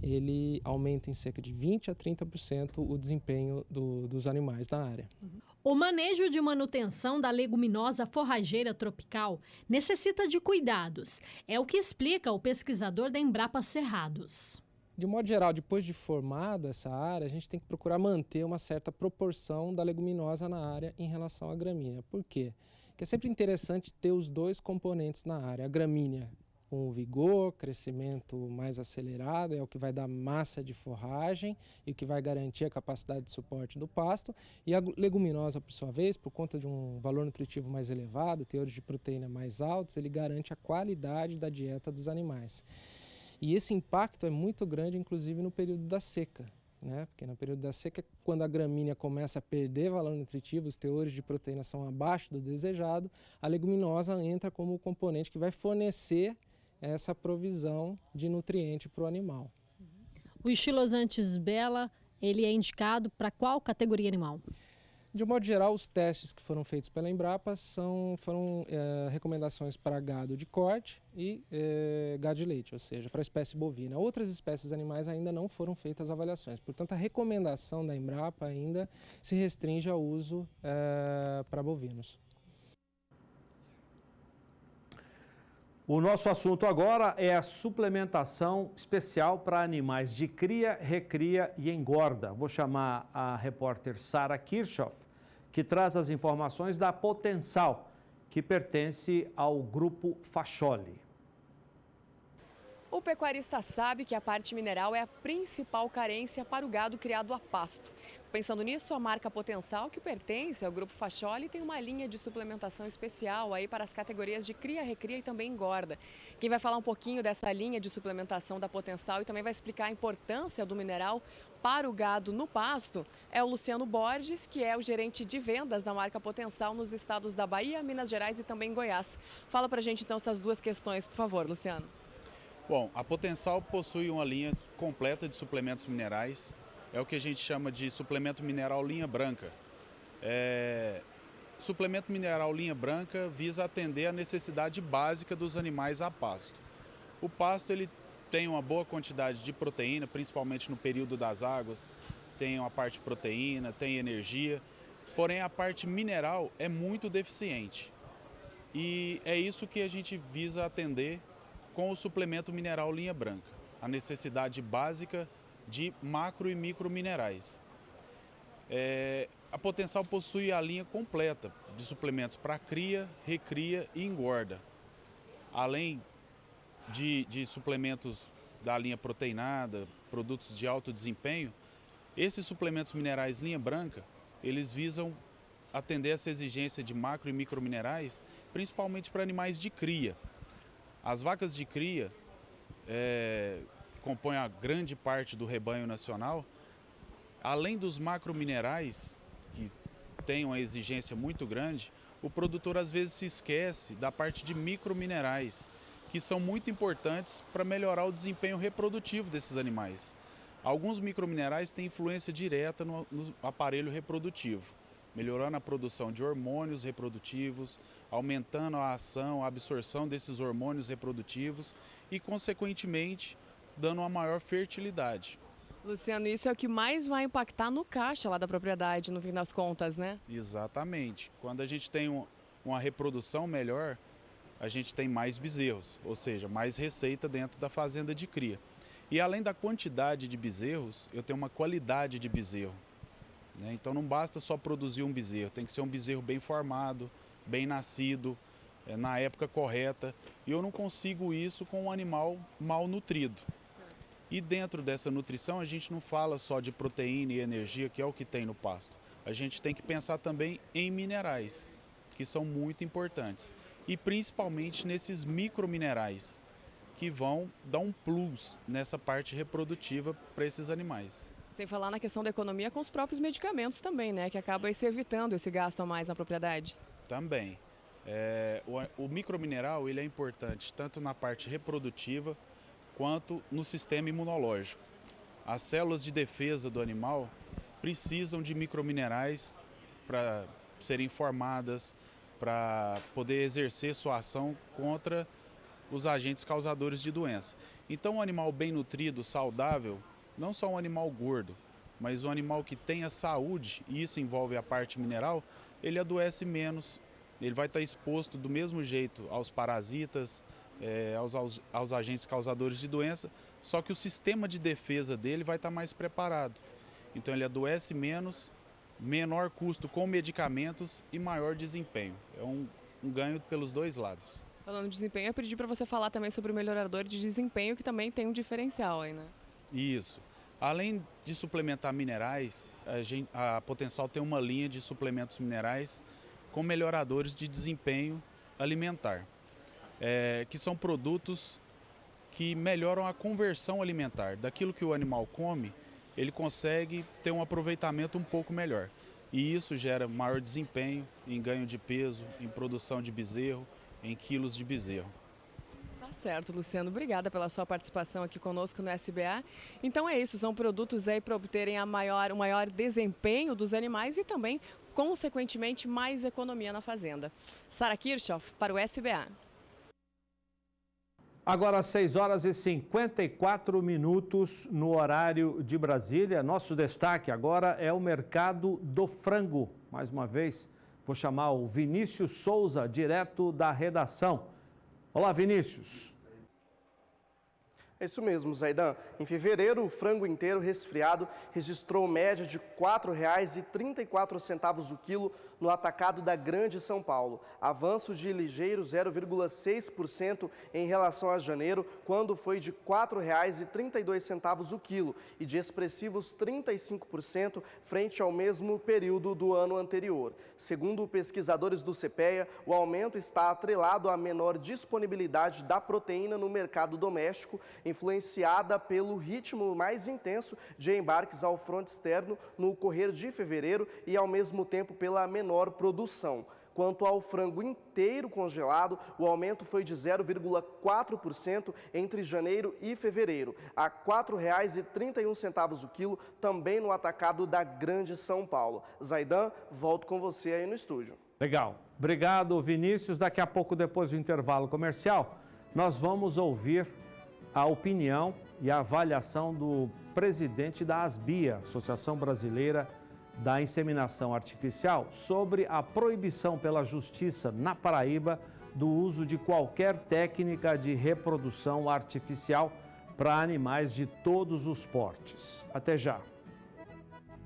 ele aumenta em cerca de 20% a 30% o desempenho dos animais na área. O manejo de manutenção da leguminosa forrageira tropical necessita de cuidados. É o que explica o pesquisador da Embrapa Cerrados. De modo geral, depois de formada essa área, a gente tem que procurar manter uma certa proporção da leguminosa na área em relação à gramínea. Por quê? Porque é sempre interessante ter os 2 componentes na área. A gramínea com vigor, crescimento mais acelerado, é o que vai dar massa de forragem e o que vai garantir a capacidade de suporte do pasto. E a leguminosa, por sua vez, por conta de um valor nutritivo mais elevado, teores de proteína mais altos, ele garante a qualidade da dieta dos animais. E esse impacto é muito grande, inclusive, no período da seca. né? Porque no período da seca, quando a gramínea começa a perder valor nutritivo, os teores de proteína são abaixo do desejado, a leguminosa entra como o componente que vai fornecer essa provisão de nutriente para o animal. O estilosantes Bela, ele é indicado para qual categoria animal? De um modo geral, os testes que foram feitos pela Embrapa foram recomendações para gado de corte e gado de leite, ou seja, para a espécie bovina. Outras espécies animais ainda não foram feitas avaliações, portanto a recomendação da Embrapa ainda se restringe ao uso para bovinos. O nosso assunto agora é a suplementação especial para animais de cria, recria e engorda. Vou chamar a repórter Sara Kirchhoff, que traz as informações da Potencial, que pertence ao grupo Facholi. O pecuarista sabe que a parte mineral é a principal carência para o gado criado a pasto. Pensando nisso, a marca Potencial, que pertence ao grupo Facholi, tem uma linha de suplementação especial aí para as categorias de cria, recria e também engorda. Quem vai falar um pouquinho dessa linha de suplementação da Potencial e também vai explicar a importância do mineral para o gado no pasto é o Luciano Borges, que é o gerente de vendas da marca Potencial nos estados da Bahia, Minas Gerais e também Goiás. Fala pra gente então essas duas questões, por favor, Luciano. Bom, a Potencial possui uma linha completa de suplementos minerais. É o que a gente chama de suplemento mineral linha branca. Suplemento mineral linha branca visa atender a necessidade básica dos animais a pasto. O pasto ele tem uma boa quantidade de proteína, principalmente no período das águas. Tem uma parte de proteína, tem energia. Porém, a parte mineral é muito deficiente. E é isso que a gente visa atender com o suplemento mineral linha branca. A necessidade básica de macro e micro minerais. A Potencial possui a linha completa de suplementos para cria, recria e engorda. Além de suplementos da linha proteinada, produtos de alto desempenho, esses suplementos minerais linha branca, eles visam atender essa exigência de macro e micro minerais, principalmente para animais de cria. As vacas de cria, que compõem a grande parte do rebanho nacional, além dos macrominerais, que têm uma exigência muito grande, o produtor às vezes se esquece da parte de microminerais, que são muito importantes para melhorar o desempenho reprodutivo desses animais. Alguns microminerais têm influência direta no aparelho reprodutivo, melhorando a produção de hormônios reprodutivos, aumentando a ação, a absorção desses hormônios reprodutivos e, consequentemente, dando uma maior fertilidade. Luciano, isso é o que mais vai impactar no caixa lá da propriedade, no fim das contas, né? Exatamente. Quando a gente tem uma reprodução melhor, a gente tem mais bezerros, ou seja, mais receita dentro da fazenda de cria. E além da quantidade de bezerros, eu tenho uma qualidade de bezerro. Né? Então não basta só produzir um bezerro, tem que ser um bezerro bem formado, bem nascido, na época correta. E eu não consigo isso com um animal mal nutrido. E dentro dessa nutrição a gente não fala só de proteína e energia, que é o que tem no pasto. A gente tem que pensar também em minerais, que são muito importantes. E principalmente nesses microminerais, que vão dar um plus nessa parte reprodutiva para esses animais. Sem falar na questão da economia com os próprios medicamentos também, né? Que acaba se evitando esse gasto a mais na propriedade. Também. O micromineral ele é importante tanto na parte reprodutiva quanto no sistema imunológico. As células de defesa do animal precisam de microminerais para serem formadas, para poder exercer sua ação contra os agentes causadores de doença. Então, um animal bem nutrido, saudável, não só um animal gordo, mas um animal que tenha saúde, e isso envolve a parte mineral, ele adoece menos, ele vai estar exposto do mesmo jeito aos parasitas, aos agentes causadores de doença, só que o sistema de defesa dele vai estar mais preparado. Então ele adoece menos, menor custo com medicamentos e maior desempenho. É um ganho pelos dois lados. Falando de desempenho, eu pedi para você falar também sobre o melhorador de desempenho, que também tem um diferencial aí, né? Isso. Além de suplementar minerais, a Potencial tem uma linha de suplementos minerais com melhoradores de desempenho alimentar, que são produtos que melhoram a conversão alimentar daquilo que o animal come, ele consegue ter um aproveitamento um pouco melhor. E isso gera maior desempenho em ganho de peso, em produção de bezerro, em quilos de bezerro. Tá certo, Luciano. Obrigada pela sua participação aqui conosco no SBA. Então é isso, são produtos aí para obterem o maior desempenho dos animais e também, consequentemente, mais economia na fazenda. Sara Kirchhoff para o SBA. Agora, 6 horas e 54 minutos no horário de Brasília. Nosso destaque agora é o mercado do frango. Mais uma vez, vou chamar o Vinícius Souza, direto da redação. Olá, Vinícius. É isso mesmo, Zaidan. Em fevereiro, o frango inteiro resfriado registrou média de R$ 4,34 o quilo no atacado da Grande São Paulo. Avanço de ligeiro 0,6% em relação a janeiro, quando foi de R$ 4,32 o quilo, e de expressivos 35% frente ao mesmo período do ano anterior. Segundo pesquisadores do CPEA, o aumento está atrelado à menor disponibilidade da proteína no mercado doméstico, influenciada pelo ritmo mais intenso de embarques ao fronte externo no correr de fevereiro e, ao mesmo tempo, pela menor produção. Quanto ao frango inteiro congelado, o aumento foi de 0,4% entre janeiro e fevereiro, a R$ 4,31 o quilo, também no atacado da Grande São Paulo. Zaidan, volto com você aí no estúdio. Legal. Obrigado, Vinícius. Daqui a pouco, depois do intervalo comercial, nós vamos ouvir a opinião e a avaliação do presidente da ASBIA, Associação Brasileira da Inseminação Artificial, sobre a proibição pela Justiça na Paraíba do uso de qualquer técnica de reprodução artificial para animais de todos os portes. Até já.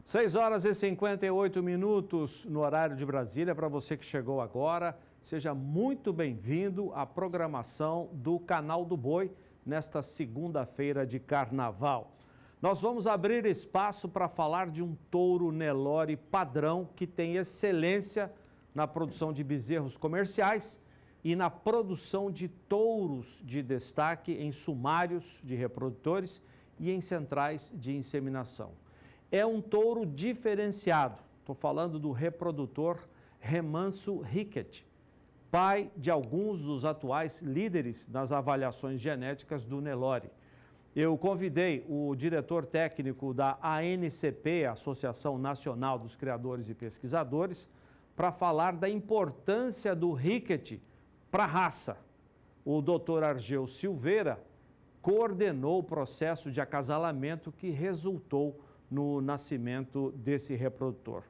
6 horas e 58 minutos no horário de Brasília. Para você que chegou agora, seja muito bem-vindo à programação do Canal do Boi nesta segunda-feira de carnaval. Nós vamos abrir espaço para falar de um touro Nelore padrão que tem excelência na produção de bezerros comerciais e na produção de touros de destaque em sumários de reprodutores e em centrais de inseminação. É um touro diferenciado, estou falando do reprodutor Remanso Rickett, pai de alguns dos atuais líderes nas avaliações genéticas do Nelore. Eu convidei o diretor técnico da ANCP, Associação Nacional dos Criadores e Pesquisadores, para falar da importância do Rickett para a raça. O Dr. Argeu Silveira coordenou o processo de acasalamento que resultou no nascimento desse reprodutor.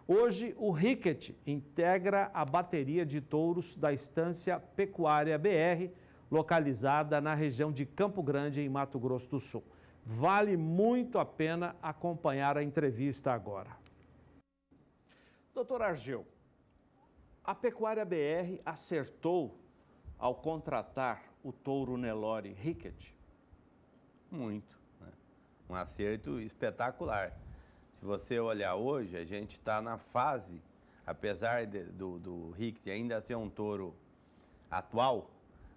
Hoje, o Rickett integra a bateria de touros da Estância Pecuária BR, localizada na região de Campo Grande, em Mato Grosso do Sul. Vale muito a pena acompanhar a entrevista agora. Doutor Argeu, a Pecuária BR acertou ao contratar o touro Nelore Rickett? Muito, né? Um acerto espetacular. Se você olhar hoje, a gente está na fase, apesar do Rickett ainda ser um touro atual,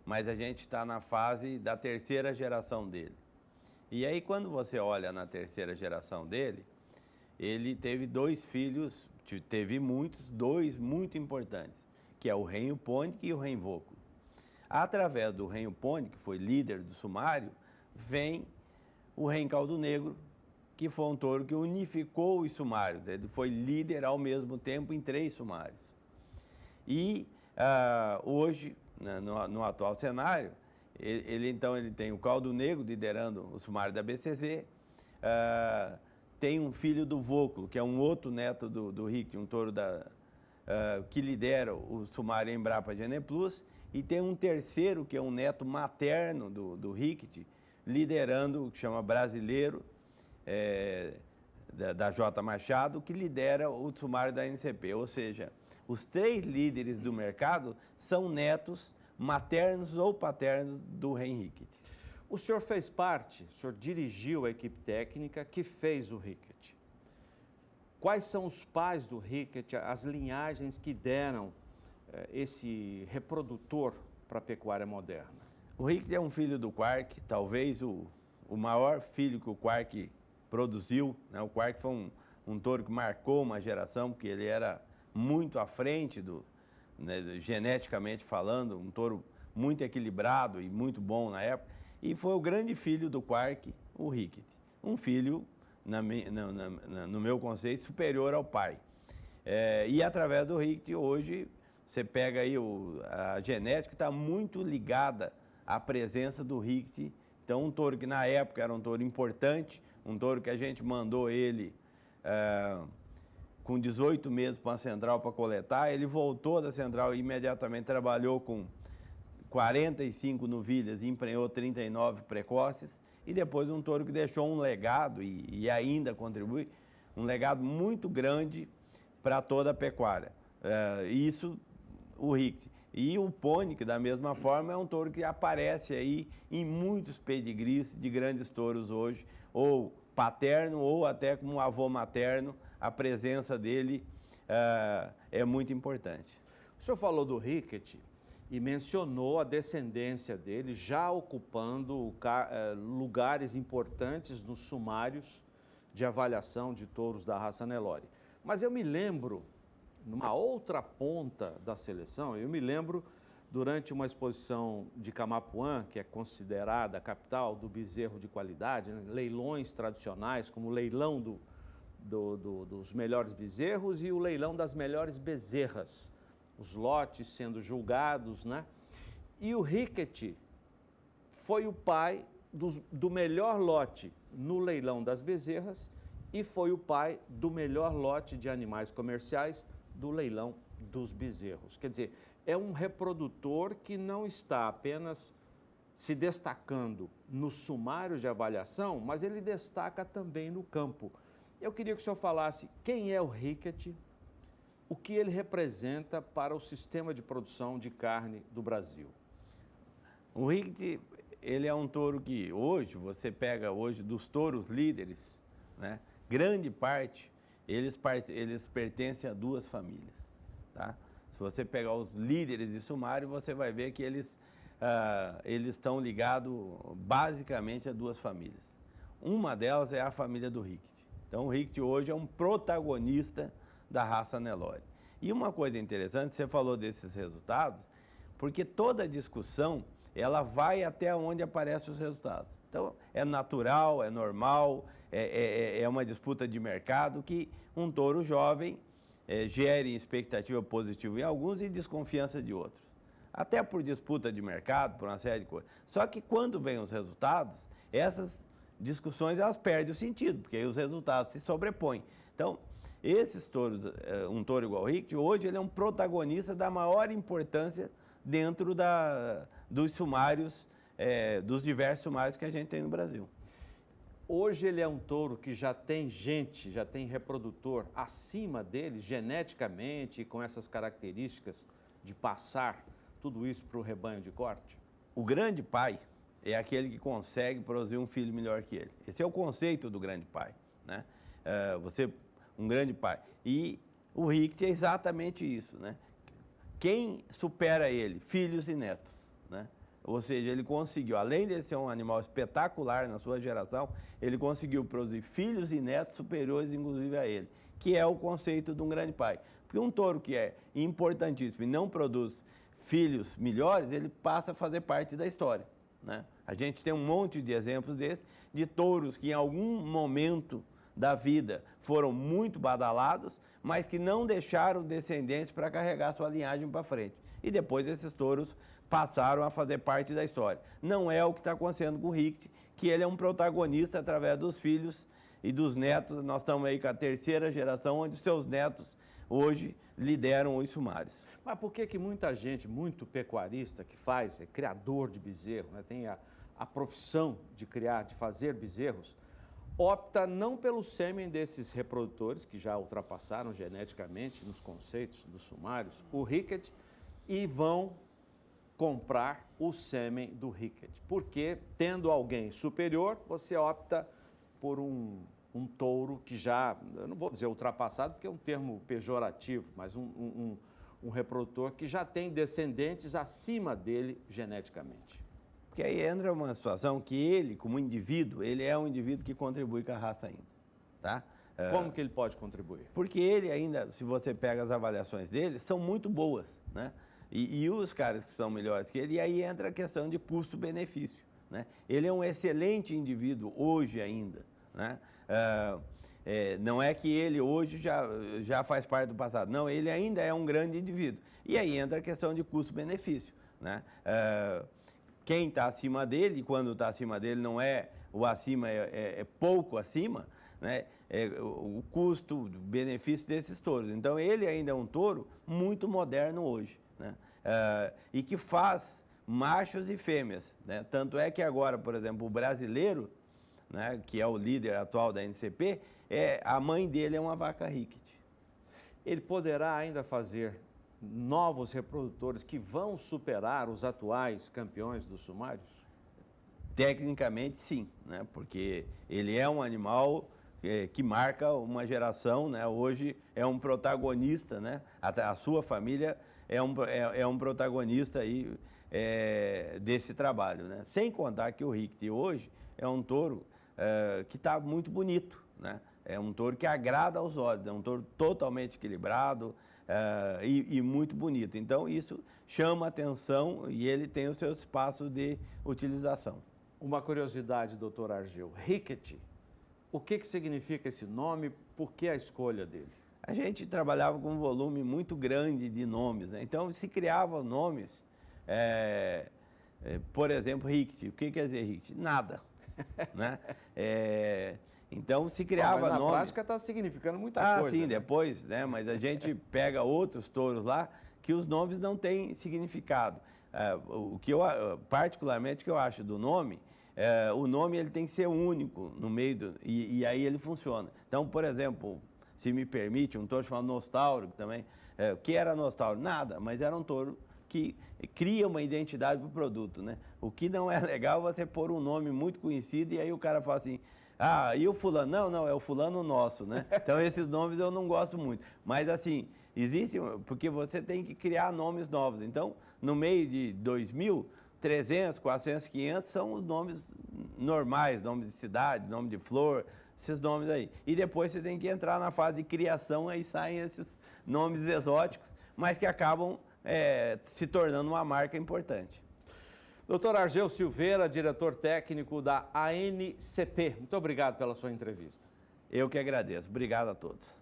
mas a gente está na fase da terceira geração dele. E aí, quando você olha na terceira geração dele, ele teve 2 filhos, teve muitos, 2 muito importantes, que é o Renho Pônico e o Renho Vôculo. Através do Renho Pônico, que foi líder do sumário, vem o Renho Caldo Negro, que foi um touro que unificou os sumários. Ele foi líder ao mesmo tempo em 3 sumários. E hoje, no atual cenário, ele tem o Caldo Negro liderando o sumário da BCZ, tem um filho do Vôculo, que é um outro neto do Rickett, um touro que lidera o sumário Embrapa Geneplus, e tem um terceiro, que é um neto materno do Rickett, liderando o que chama Brasileiro, da J. Machado, que lidera o sumário da NCP, ou seja, os 3 líderes do mercado são netos maternos ou paternos do Renho Rickett. O senhor fez parte, o senhor dirigiu a equipe técnica que fez o Rickett. Quais são os pais do Rickett, as linhagens que deram esse reprodutor para a pecuária moderna? O Rickett é um filho do Quark, talvez o maior filho que o Quark produziu, né? O Quark foi um touro que marcou uma geração, porque ele era muito à frente, né, geneticamente falando, um touro muito equilibrado e muito bom na época. E foi o grande filho do Quark, o Ricket. Um filho, no meu conceito, superior ao pai. E através do Ricket, hoje, você pega aí a genética está muito ligada à presença do Ricket. Então, um touro que na época era um touro importante, um touro que a gente mandou ele com 18 meses para a central para coletar, ele voltou da central e imediatamente trabalhou com 45 novilhas e emprenhou 39 precoces, e depois um touro que deixou um legado e ainda contribui, um legado muito grande para toda a pecuária. Isso, o Ricket. E o Pony, que da mesma forma é um touro que aparece aí em muitos pedigrees de grandes touros hoje, ou paterno ou até como avô materno, a presença dele é muito importante. O senhor falou do Ricket e mencionou a descendência dele já ocupando lugares importantes nos sumários de avaliação de touros da raça Nelore. Mas eu me lembro, numa outra ponta da seleção, eu me lembro durante uma exposição de Camapuã, que é considerada a capital do bezerro de qualidade, né? Leilões tradicionais, como o leilão dos melhores bezerros e o leilão das melhores bezerras, os lotes sendo julgados, né? E o Ricket foi o pai do melhor lote no leilão das bezerras e foi o pai do melhor lote de animais comerciais do leilão dos bezerros. Quer dizer, é um reprodutor que não está apenas se destacando no sumário de avaliação, mas ele destaca também no campo. Eu queria que o senhor falasse quem é o Ricket, o que ele representa para o sistema de produção de carne do Brasil. O Ricket, ele é um touro que hoje, você pega hoje dos touros líderes, né? Grande parte, eles pertencem a duas famílias, tá? Se você pegar os líderes de sumário, você vai ver que eles estão ligados basicamente a duas famílias. Uma delas é a família do Ricket. Então, o Ricket hoje é um protagonista da raça Nelore. E uma coisa interessante, você falou desses resultados, porque toda discussão, ela vai até onde aparecem os resultados. Então, é natural, é normal, é uma disputa de mercado que um touro jovem gere expectativa positiva em alguns e desconfiança de outros. Até por disputa de mercado, por uma série de coisas. Só que quando vêm os resultados, essas discussões elas perdem o sentido, porque aí os resultados se sobrepõem. Então, esses touros, um touro igual ao Ricket, hoje ele é um protagonista da maior importância dentro dos sumários, dos diversos sumários que a gente tem no Brasil. Hoje ele é um touro que já tem gente, já tem reprodutor acima dele, geneticamente, e com essas características de passar tudo isso para o rebanho de corte? O grande pai é aquele que consegue produzir um filho melhor que ele. Esse é o conceito do grande pai, né? Um grande pai. E o Ricket é exatamente isso, né? Quem supera ele? Filhos e netos, né? Ou seja, ele conseguiu, além de ser um animal espetacular na sua geração, ele conseguiu produzir filhos e netos superiores, inclusive, a ele, que é o conceito de um grande pai. Porque um touro que é importantíssimo e não produz filhos melhores, ele passa a fazer parte da história, né? A gente tem um monte de exemplos desses, de touros que em algum momento da vida foram muito badalados, mas que não deixaram descendentes para carregar sua linhagem para frente. E depois esses touros passaram a fazer parte da história. Não é o que está acontecendo com o Ricket, que ele é um protagonista através dos filhos e dos netos. Nós estamos aí com a terceira geração, onde seus netos hoje lideram os sumários. Mas por que muita gente, muito pecuarista, que faz, é criador de bezerro, né, tem a profissão de criar, de fazer bezerros, opta não pelo sêmen desses reprodutores, que já ultrapassaram geneticamente nos conceitos dos sumários, o Ricket, e vão comprar o sêmen do Ricket? Porque, tendo alguém superior, você opta por um touro que já, eu não vou dizer ultrapassado, porque é um termo pejorativo, mas um reprodutor que já tem descendentes acima dele geneticamente. Porque aí entra uma situação que ele, como indivíduo, ele é um indivíduo que contribui com a raça ainda, tá? Como que ele pode contribuir? Porque ele ainda, se você pega as avaliações dele, são muito boas, né? E os caras que são melhores que ele, e aí entra a questão de custo-benefício, né? Ele é um excelente indivíduo hoje ainda, né? Não é que ele hoje já faz parte do passado, não, ele ainda é um grande indivíduo. E aí entra a questão de custo-benefício, né? Quem está acima dele, quando está acima dele não é o acima, é pouco acima, né? O custo-benefício desses touros. Então ele ainda é um touro muito moderno hoje, né? E que faz machos e fêmeas, né? Tanto é que agora, por exemplo, o brasileiro, né, que é o líder atual da NCP, a mãe dele é uma vaca Rickett. Ele poderá ainda fazer novos reprodutores que vão superar os atuais campeões dos sumários? Tecnicamente, sim, né? Porque ele é um animal que marca uma geração, né? Hoje é um protagonista, né? A sua família é um protagonista aí, desse trabalho, né? Sem contar que o Rickett hoje é um touro que está muito bonito, né? É um touro que agrada aos olhos, é um touro totalmente equilibrado e muito bonito. Então isso chama atenção e ele tem os seus espaços de utilização. Uma curiosidade, doutor Argel, Rickett, o que significa esse nome? Por que a escolha dele? A gente trabalhava com um volume muito grande de nomes, né? Então se criavam nomes, por exemplo, Rickett. O que quer dizer Rickett? Nada, né? Então se criava mas nomes. Na prática está significando muita coisa. Sim, né? Depois, né? Mas a gente pega outros touros lá que os nomes não têm significado. O que eu particularmente que eu acho do nome, o nome ele tem que ser único no meio e aí ele funciona. Então, por exemplo, se me permite, um touro chamado Nostálgico também. O que era Nostálgico? Nada, mas era um touro que cria uma identidade para o produto, né? O que não é legal você pôr um nome muito conhecido e aí o cara fala assim, e o fulano? Não, é o fulano nosso, né? Então esses nomes eu não gosto muito. Mas assim, existe, porque você tem que criar nomes novos. Então, no meio de 2.000, 300, 400, 500 são os nomes normais, nomes de cidade, nome de flor, esses nomes aí. E depois você tem que entrar na fase de criação, aí saem esses nomes exóticos, mas que acabam se tornando uma marca importante. Doutor Argel Silveira, diretor técnico da ANCP, muito obrigado pela sua entrevista. Eu que agradeço. Obrigado a todos.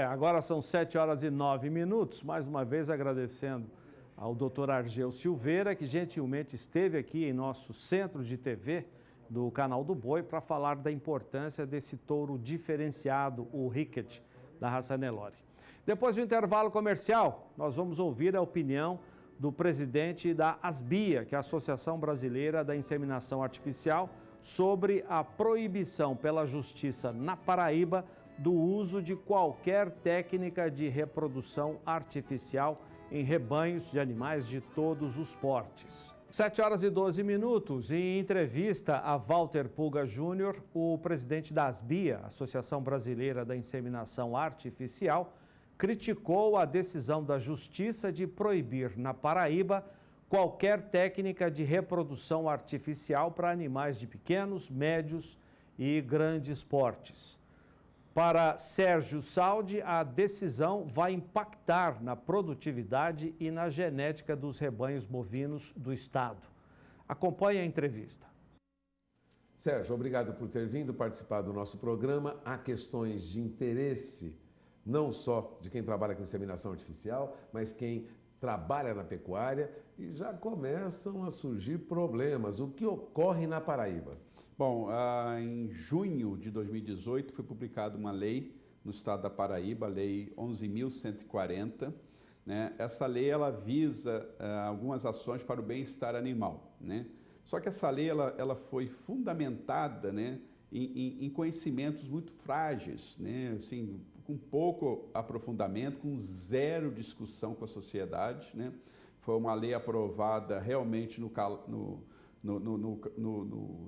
Agora são 7h09, mais uma vez agradecendo ao doutor Argel Silveira, que gentilmente esteve aqui em nosso centro de TV do Canal do Boi para falar da importância desse touro diferenciado, o Rickett, da raça Nelore. Depois do intervalo comercial, nós vamos ouvir a opinião do presidente da ASBIA, que é a Associação Brasileira da Inseminação Artificial, sobre a proibição pela Justiça na Paraíba do uso de qualquer técnica de reprodução artificial em rebanhos de animais de todos os portes. 7h12, em entrevista a Walter Pulga Júnior, o presidente da ASBIA, Associação Brasileira da Inseminação Artificial, criticou a decisão da Justiça de proibir na Paraíba qualquer técnica de reprodução artificial para animais de pequenos, médios e grandes portes. Para Sérgio Saldi, a decisão vai impactar na produtividade e na genética dos rebanhos bovinos do estado. Acompanhe a entrevista. Sérgio, obrigado por ter vindo participar do nosso programa. Há questões de interesse, não só de quem trabalha com inseminação artificial, mas quem trabalha na pecuária, e já começam a surgir problemas. O que ocorre na Paraíba? Bom, em junho de 2018 foi publicada uma lei no estado da Paraíba, a Lei 11.140. Né? Essa lei ela visa algumas ações para o bem-estar animal. Né? Só que essa lei ela foi fundamentada, né, em conhecimentos muito frágeis, né? Assim, com pouco aprofundamento, com zero discussão com a sociedade. Né? Foi uma lei aprovada realmente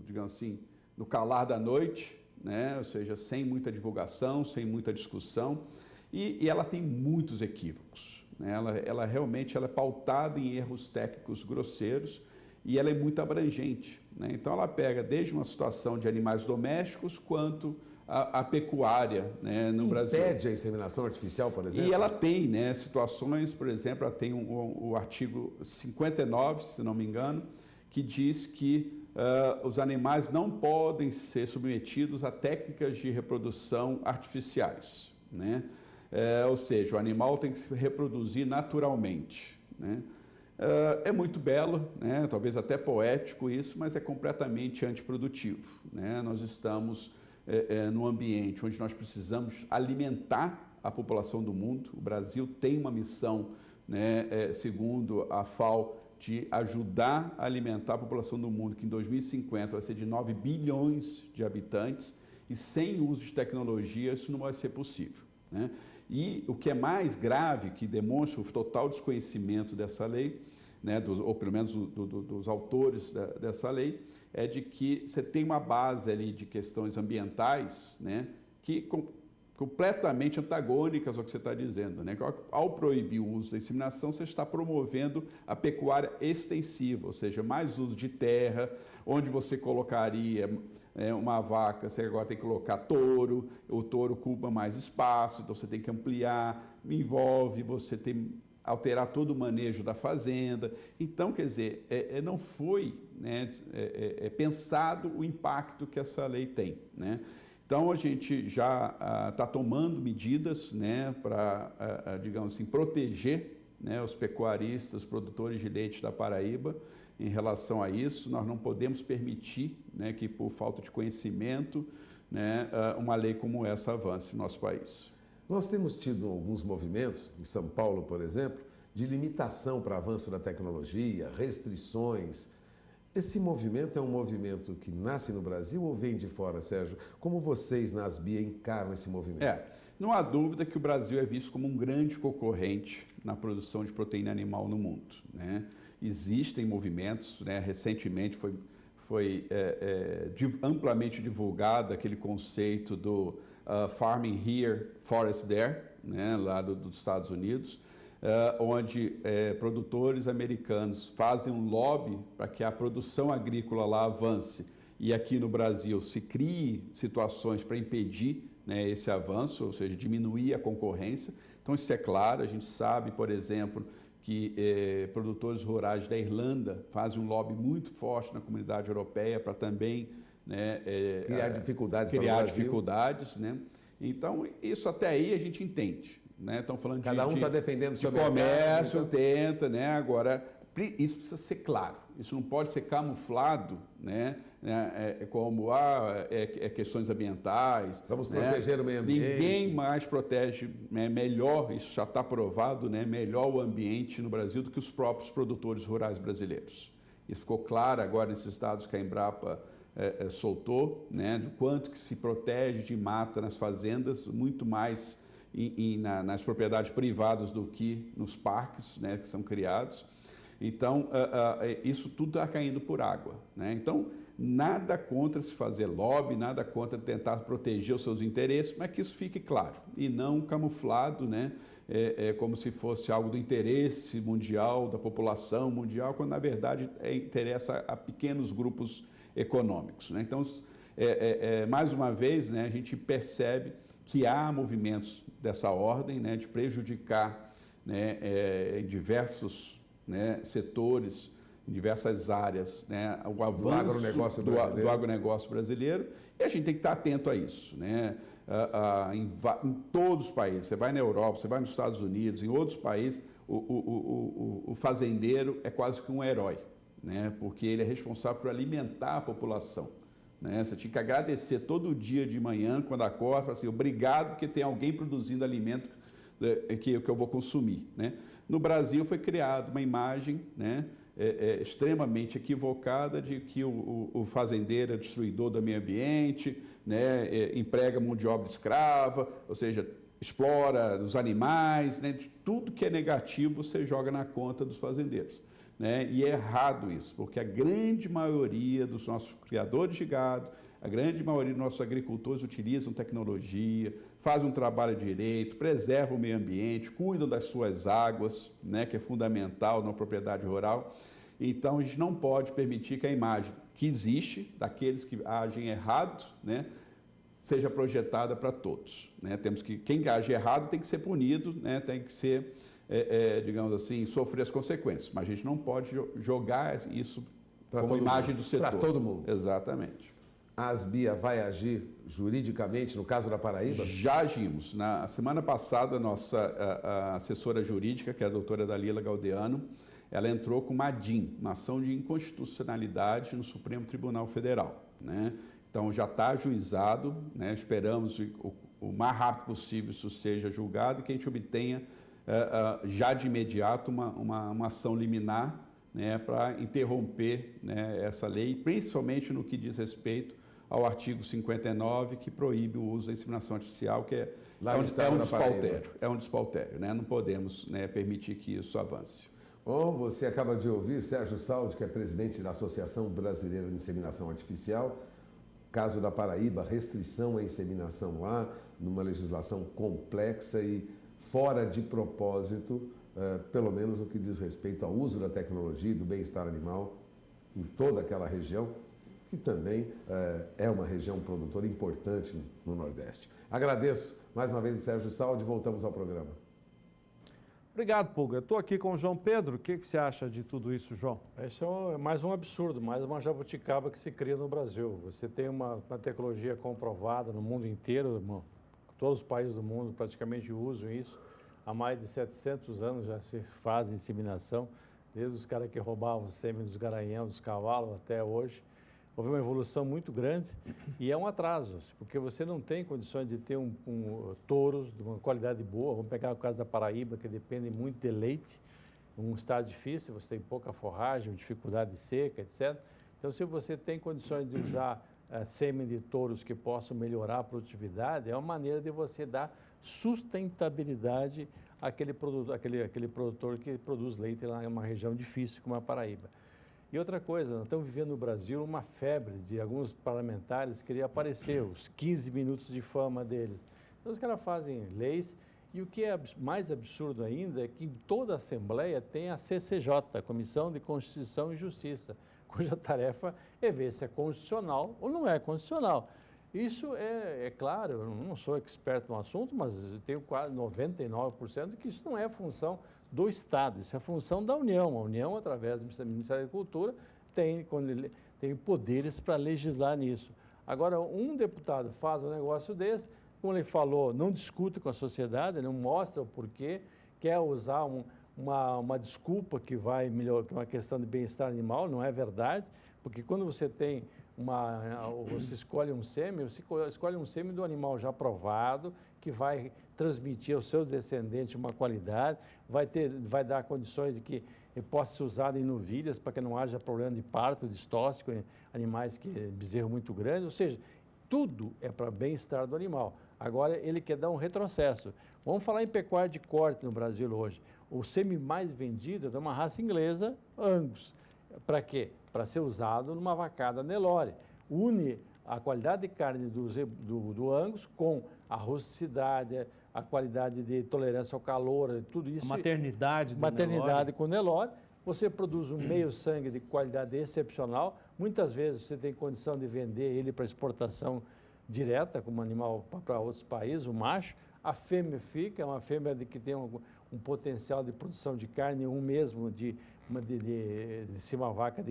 digamos assim, no calar da noite, né? Ou seja, sem muita divulgação, sem muita discussão, e ela tem muitos equívocos. Né? Ela realmente é pautada em erros técnicos grosseiros e ela é muito abrangente, né? Então ela pega desde uma situação de animais domésticos quanto a pecuária, né, no Brasil. Impede a inseminação artificial, por exemplo? E ela tem, né, situações, por exemplo, ela tem o artigo 59, se não me engano, que diz que os animais não podem ser submetidos a técnicas de reprodução artificiais, né? Ou seja, o animal tem que se reproduzir naturalmente, né? É muito belo, né? Talvez até poético isso, mas é completamente antiprodutivo, né? Nós estamos num ambiente onde nós precisamos alimentar a população do mundo. O Brasil tem uma missão, né, segundo a FAO, de ajudar a alimentar a população do mundo, que em 2050 vai ser de 9 bilhões de habitantes, e sem uso de tecnologia isso não vai ser possível, né? E o que é mais grave, que demonstra o total desconhecimento dessa lei, né, ou pelo menos dos autores dessa lei, é de que você tem uma base ali de questões ambientais, né, que completamente antagônicas ao que você está dizendo, né? Ao proibir o uso da inseminação, você está promovendo a pecuária extensiva, ou seja, mais uso de terra, onde você colocaria uma vaca, você agora tem que colocar touro, o touro ocupa mais espaço, então você tem que ampliar, envolve, você tem alterar todo o manejo da fazenda. Então, quer dizer, não foi, né, pensado o impacto que essa lei tem, né? Então, a gente já está tomando medidas, né, para, digamos assim, proteger, né, os pecuaristas, produtores de leite da Paraíba em relação a isso. Nós não podemos permitir, né, que, por falta de conhecimento, né, uma lei como essa avance no nosso país. Nós temos tido alguns movimentos, em São Paulo, por exemplo, de limitação para avanço da tecnologia, restrições. Esse movimento é um movimento que nasce no Brasil ou vem de fora, Sérgio? Como vocês na ASBIA encaram esse movimento? Não há dúvida que o Brasil é visto como um grande concorrente na produção de proteína animal no mundo, né? Existem movimentos, né? Recentemente foi amplamente divulgado aquele conceito do Farming Here, Forest There, né? Lá dos Estados Unidos, onde produtores americanos fazem um lobby para que a produção agrícola lá avance e aqui no Brasil se crie situações para impedir, né, esse avanço, ou seja, diminuir a concorrência. Então isso é claro, a gente sabe, por exemplo, que produtores rurais da Irlanda fazem um lobby muito forte na comunidade europeia para também, né, criar dificuldades para o Brasil. Dificuldades, né? Então isso até aí a gente entende. Né? Estão falando Cada um está defendendo o seu mercado. Comércio, então tenta, né? Agora, isso precisa ser claro. Isso não pode ser camuflado, né? Como questões ambientais. Vamos proteger o meio ambiente. Ninguém mais protege, né, melhor, isso já está provado, né, melhor o ambiente no Brasil do que os próprios produtores rurais brasileiros. Isso ficou claro agora nesses dados que a Embrapa soltou, né, de quanto que se protege de mata nas fazendas, muito mais nas propriedades privadas do que nos parques, né, que são criados. Então, isso tudo está caindo por água, né? Então, nada contra se fazer lobby, nada contra tentar proteger os seus interesses, mas que isso fique claro e não camuflado, né, como se fosse algo do interesse mundial, da população mundial, quando na verdade interessa a pequenos grupos econômicos, né? Então, mais uma vez, né, a gente percebe que há movimentos dessa ordem, né, de prejudicar, né, em diversos, né, setores, em diversas áreas, né, o avanço do agronegócio brasileiro, e a gente tem que estar atento a isso, né? Em todos os países, você vai na Europa, você vai nos Estados Unidos, em outros países, o fazendeiro é quase que um herói, né, porque ele é responsável por alimentar a população. Né? Você tinha que agradecer todo dia de manhã, quando acorda, falar assim, obrigado porque tem alguém produzindo alimento que eu vou consumir, né? No Brasil foi criada uma imagem, né, extremamente equivocada de que o fazendeiro é destruidor do meio ambiente, né, emprega mão de obra escrava, ou seja, explora os animais, né, de tudo que é negativo você joga na conta dos fazendeiros. Né? E é errado isso, porque a grande maioria dos nossos criadores de gado, a grande maioria dos nossos agricultores utilizam tecnologia, fazem um trabalho direito, preservam o meio ambiente, cuidam das suas águas, né, que é fundamental na propriedade rural. Então, a gente não pode permitir que a imagem que existe daqueles que agem errado, né, seja projetada para todos, né? Quem age errado tem que ser punido, né? Tem que ser, digamos assim, sofrer as consequências. Mas a gente não pode jogar isso como imagem do setor. Para todo mundo. Exatamente. A Asbia vai agir juridicamente no caso da Paraíba? Já agimos. Na semana passada, a assessora jurídica, que é a doutora Dalila Galdeano, ela entrou com uma ADIM, uma ação de inconstitucionalidade no Supremo Tribunal Federal, né? Então, já está ajuizado, né? Esperamos o mais rápido possível isso seja julgado e que a gente obtenha já de imediato uma ação liminar, né, para interromper, né, essa lei, principalmente no que diz respeito ao artigo 59, que proíbe o uso da inseminação artificial, que é um despautério, né? Não podemos, né, permitir que isso avance. Bom, você acaba de ouvir Sérgio Saldi, que é presidente da Associação Brasileira de Inseminação Artificial. Caso da Paraíba, restrição à inseminação lá, numa legislação complexa e fora de propósito, pelo menos no que diz respeito ao uso da tecnologia e do bem-estar animal em toda aquela região, que também é uma região produtora importante no Nordeste. Agradeço mais uma vez o Sérgio Saldi, voltamos ao programa. Obrigado, Pulga. Eu estou aqui com o João Pedro. O que você acha de tudo isso, João? Esse é mais um absurdo, mais uma jabuticaba que se cria no Brasil. Você tem uma tecnologia comprovada no mundo inteiro, todos os países do mundo praticamente usam isso. Há mais de 700 anos já se faz inseminação, desde os caras que roubavam o sêmen dos garanhão, dos cavalos, até hoje. Houve uma evolução muito grande e é um atraso, porque você não tem condições de ter touros de uma qualidade boa. Vamos pegar o caso da Paraíba, que depende muito de leite, um estado difícil, você tem pouca forragem, dificuldade de seca, etc. Então, se você tem condições de usar sêmen de touros que possam melhorar a produtividade, é uma maneira de você dar sustentabilidade àquele produtor que produz leite lá em uma região difícil como a Paraíba. E outra coisa, nós estamos vivendo no Brasil uma febre de alguns parlamentares querer aparecer, os 15 minutos de fama deles. Então, os caras fazem leis e o que é mais absurdo ainda é que em toda a Assembleia tem a CCJ, a Comissão de Constituição e Justiça, cuja tarefa é ver se é constitucional ou não é constitucional. Isso é claro, eu não sou expert no assunto, mas eu tenho quase 99% que isso não é função do Estado, isso é função da União. A União, através do Ministério da Agricultura, tem poderes para legislar nisso. Agora, um deputado faz um negócio desse, como ele falou, não discute com a sociedade, não mostra o porquê, quer usar uma desculpa que vai melhorar, que é uma questão de bem-estar animal, não é verdade, porque quando você tem você escolhe um sêmen, você escolhe um sêmen do animal já provado, que vai transmitir aos seus descendentes uma qualidade, vai dar condições de que possa ser usado em novilhas para que não haja problema de parto, distóxico em animais que bezerro muito grande, ou seja, tudo é para bem-estar do animal. Agora ele quer dar um retrocesso. Vamos falar em pecuária de corte no Brasil hoje. O sêmen mais vendido é de uma raça inglesa, Angus. Para quê? Para ser usado numa vacada Nelore. Une a qualidade de carne do Angus com a rusticidade, a qualidade de tolerância ao calor, tudo isso. A maternidade do maternidade com Nelore. Você produz um meio sangue de qualidade excepcional. Muitas vezes você tem condição de vender ele para exportação direta, como animal para outros países, o macho. A fêmea é uma fêmea que tem um potencial de produção de carne, mesmo de ser uma vaca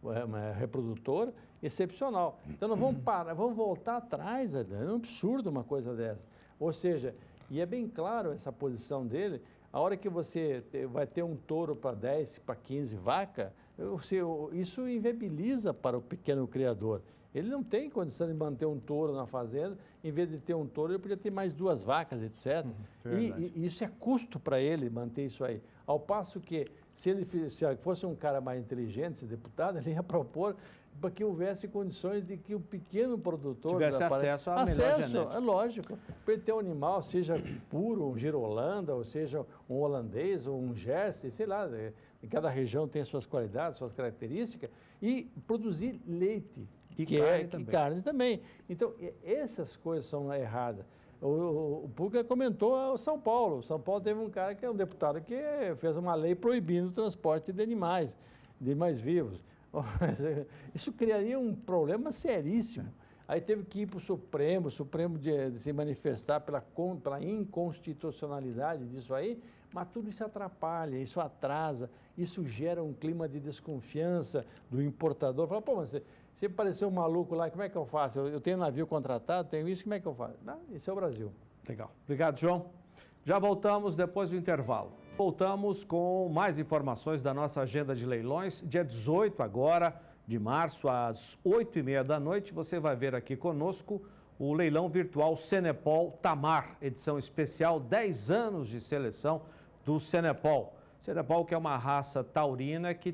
uma reprodutora, excepcional. Então, nós vamos voltar atrás, é um absurdo uma coisa dessa. Ou seja, e é bem claro essa posição dele, a hora que você vai ter um touro para 10, para 15 vacas, isso inviabiliza para o pequeno criador. Ele não tem condição de manter um touro na fazenda, em vez de ter um touro, ele podia ter mais 2 vacas, etc. E isso é custo para ele manter isso aí. Ao passo que, se fosse um cara mais inteligente, esse deputado, ele ia propor para que houvesse condições de que o pequeno produtor tivesse acesso à melhor genética. É lógico, para ele ter um animal, seja puro, um girolanda, ou seja um holandês, ou um jersey, sei lá, em cada região tem suas qualidades, suas características, e produzir leite. E carne também. Então, essas coisas são erradas. O Puga comentou o São Paulo. São Paulo teve um cara que é um deputado que fez uma lei proibindo o transporte de animais. de animais vivos. Isso criaria um problema seríssimo. Aí teve que ir para o Supremo de se manifestar pela inconstitucionalidade disso aí, mas tudo isso atrapalha, isso atrasa, isso gera um clima de desconfiança do importador. Fala, pô, mas você pareceu um maluco lá, como é que eu faço? Eu tenho navio contratado, tenho isso, como é que eu faço? Não, esse é o Brasil. Legal. Obrigado, João. Já voltamos depois do intervalo. Voltamos com mais informações da nossa agenda de leilões. Dia 18 agora de março, às 8h30 da noite, você vai ver aqui conosco o leilão virtual Cenepol Tamar, edição especial, 10 anos de seleção do Cenepol. Cenepol, que é uma raça taurina que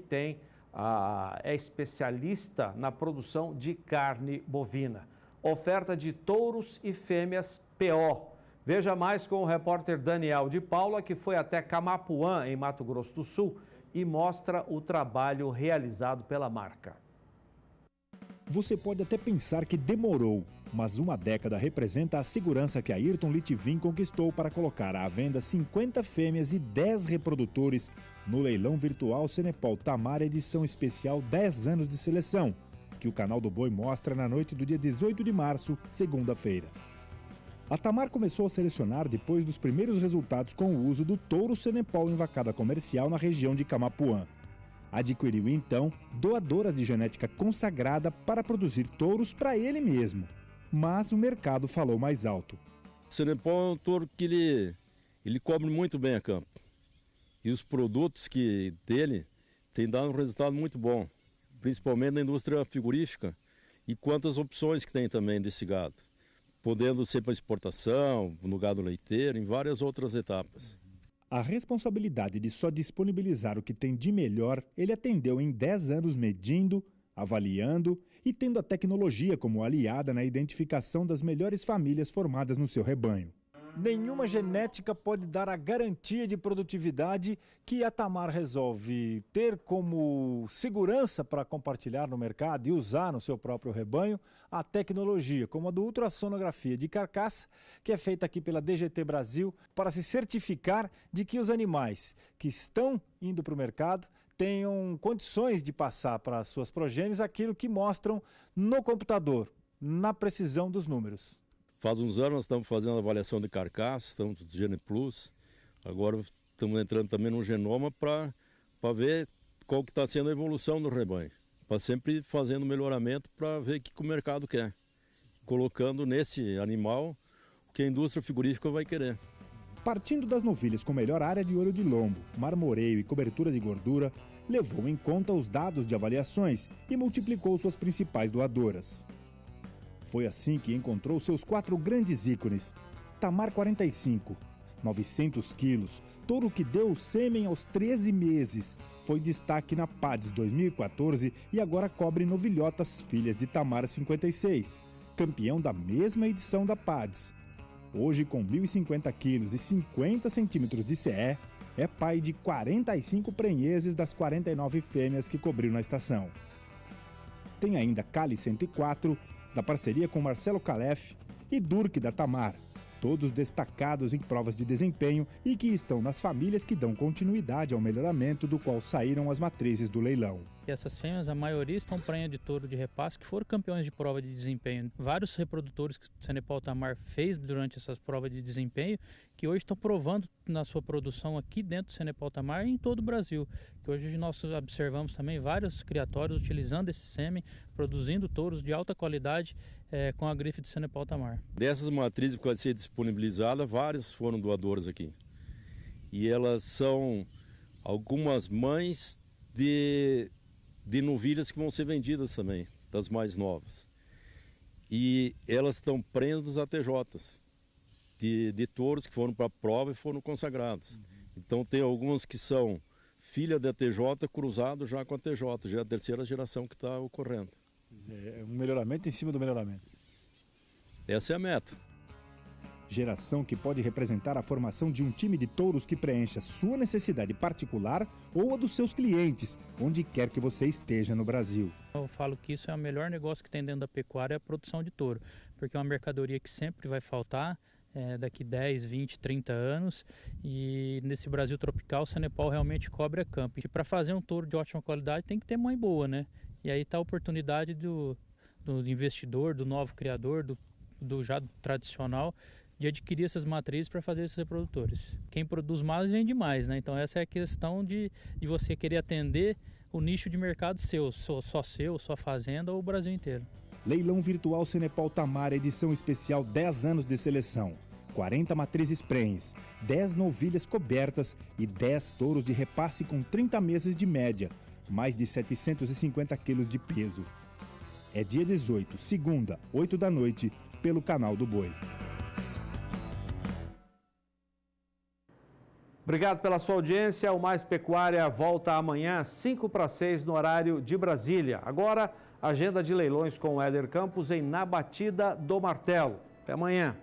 é especialista na produção de carne bovina. Oferta de touros e fêmeas PO. Veja mais com o repórter Daniel de Paula, que foi até Camapuã, em Mato Grosso do Sul, e mostra o trabalho realizado pela marca. Você pode até pensar que demorou, mas uma década representa a segurança que a Ayrton Litvin conquistou para colocar à venda 50 fêmeas e 10 reprodutores no leilão virtual Cenepol Tamar, edição especial 10 anos de seleção, que o Canal do Boi mostra na noite do dia 18 de março, segunda-feira. A Tamar começou a selecionar depois dos primeiros resultados com o uso do touro Cenepol em vacada comercial na região de Camapuã. Adquiriu então doadoras de genética consagrada para produzir touros para ele mesmo. Mas o mercado falou mais alto. O Cenepol é um touro que ele cobre muito bem a campo. E os produtos dele têm dado um resultado muito bom, principalmente na indústria frigorífica e quantas opções que tem também desse gado, podendo ser para exportação, no gado leiteiro, em várias outras etapas. A responsabilidade de só disponibilizar o que tem de melhor, ele atendeu em 10 anos medindo, avaliando e tendo a tecnologia como aliada na identificação das melhores famílias formadas no seu rebanho. Nenhuma genética pode dar a garantia de produtividade que a Tamar resolve ter como segurança para compartilhar no mercado e usar no seu próprio rebanho a tecnologia, como a do ultrassonografia de carcaça, que é feita aqui pela DGT Brasil, para se certificar de que os animais que estão indo para o mercado tenham condições de passar para as suas progênies aquilo que mostram no computador, na precisão dos números. Faz uns anos nós estamos fazendo avaliação de carcaça, estamos no Gene Plus, agora estamos entrando também no genoma para ver qual que está sendo a evolução do rebanho, para sempre fazendo melhoramento para ver o que o mercado quer, colocando nesse animal o que a indústria frigorífica vai querer. Partindo das novilhas com melhor área de olho de lombo, marmoreio e cobertura de gordura, levou em conta os dados de avaliações e multiplicou suas principais doadoras. Foi assim que encontrou seus 4 grandes ícones. Tamar 45, 900 quilos, touro que deu sêmen aos 13 meses. Foi destaque na PADS 2014 e agora cobre novilhotas filhas de Tamar 56, campeão da mesma edição da PADS. Hoje, com 1.050 quilos e 50 centímetros de CE, é pai de 45 prenheses das 49 fêmeas que cobriu na estação. Tem ainda Cali 104, da parceria com Marcelo Calef, e Durk da Tamar, todos destacados em provas de desempenho e que estão nas famílias que dão continuidade ao melhoramento do qual saíram as matrizes do leilão. E essas fêmeas, a maioria estão prenha de touro de repasse, que foram campeões de prova de desempenho. Vários reprodutores que o Cenepol Tamar fez durante essas provas de desempenho, que hoje estão provando na sua produção aqui dentro do Cenepol Tamar e em todo o Brasil. Que hoje nós observamos também vários criatórios utilizando esse sêmen, produzindo touros de alta qualidade com a grife do Cenepol Tamar. Dessas matrizes que vai ser disponibilizada, várias foram doadoras aqui. E elas são algumas mães de novilhas que vão ser vendidas também, das mais novas. E elas estão prenhas dos ATJs, de touros que foram para a prova e foram consagrados. Então tem alguns que são filha da TJ cruzado já com a TJ, já é a terceira geração que está ocorrendo. É um melhoramento em cima do melhoramento. Essa é a meta. Geração que pode representar a formação de um time de touros que preencha sua necessidade particular ou a dos seus clientes, onde quer que você esteja no Brasil. Eu falo que isso é o melhor negócio que tem dentro da pecuária, é a produção de touro, porque é uma mercadoria que sempre vai faltar, daqui 10, 20, 30 anos, e nesse Brasil tropical o Sanepal realmente cobre a campo. E para fazer um touro de ótima qualidade tem que ter mãe boa, né? E aí está a oportunidade do investidor, do novo criador, do já tradicional, de adquirir essas matrizes para fazer esses reprodutores. Quem produz mais vende mais, né? Então essa é a questão de você querer atender o nicho de mercado seu, sua fazenda ou o Brasil inteiro. Leilão Virtual Sanepal Tamar, edição especial 10 anos de seleção. 40 matrizes prenhes, 10 novilhas cobertas e 10 touros de repasse com 30 meses de média, mais de 750 quilos de peso. É dia 18, segunda, 8 da noite, pelo Canal do Boi. Obrigado pela sua audiência. O Mais Pecuária volta amanhã às 5:45 no horário de Brasília. Agora, agenda de leilões com o Éder Campos em Na Batida do Martelo. Até amanhã.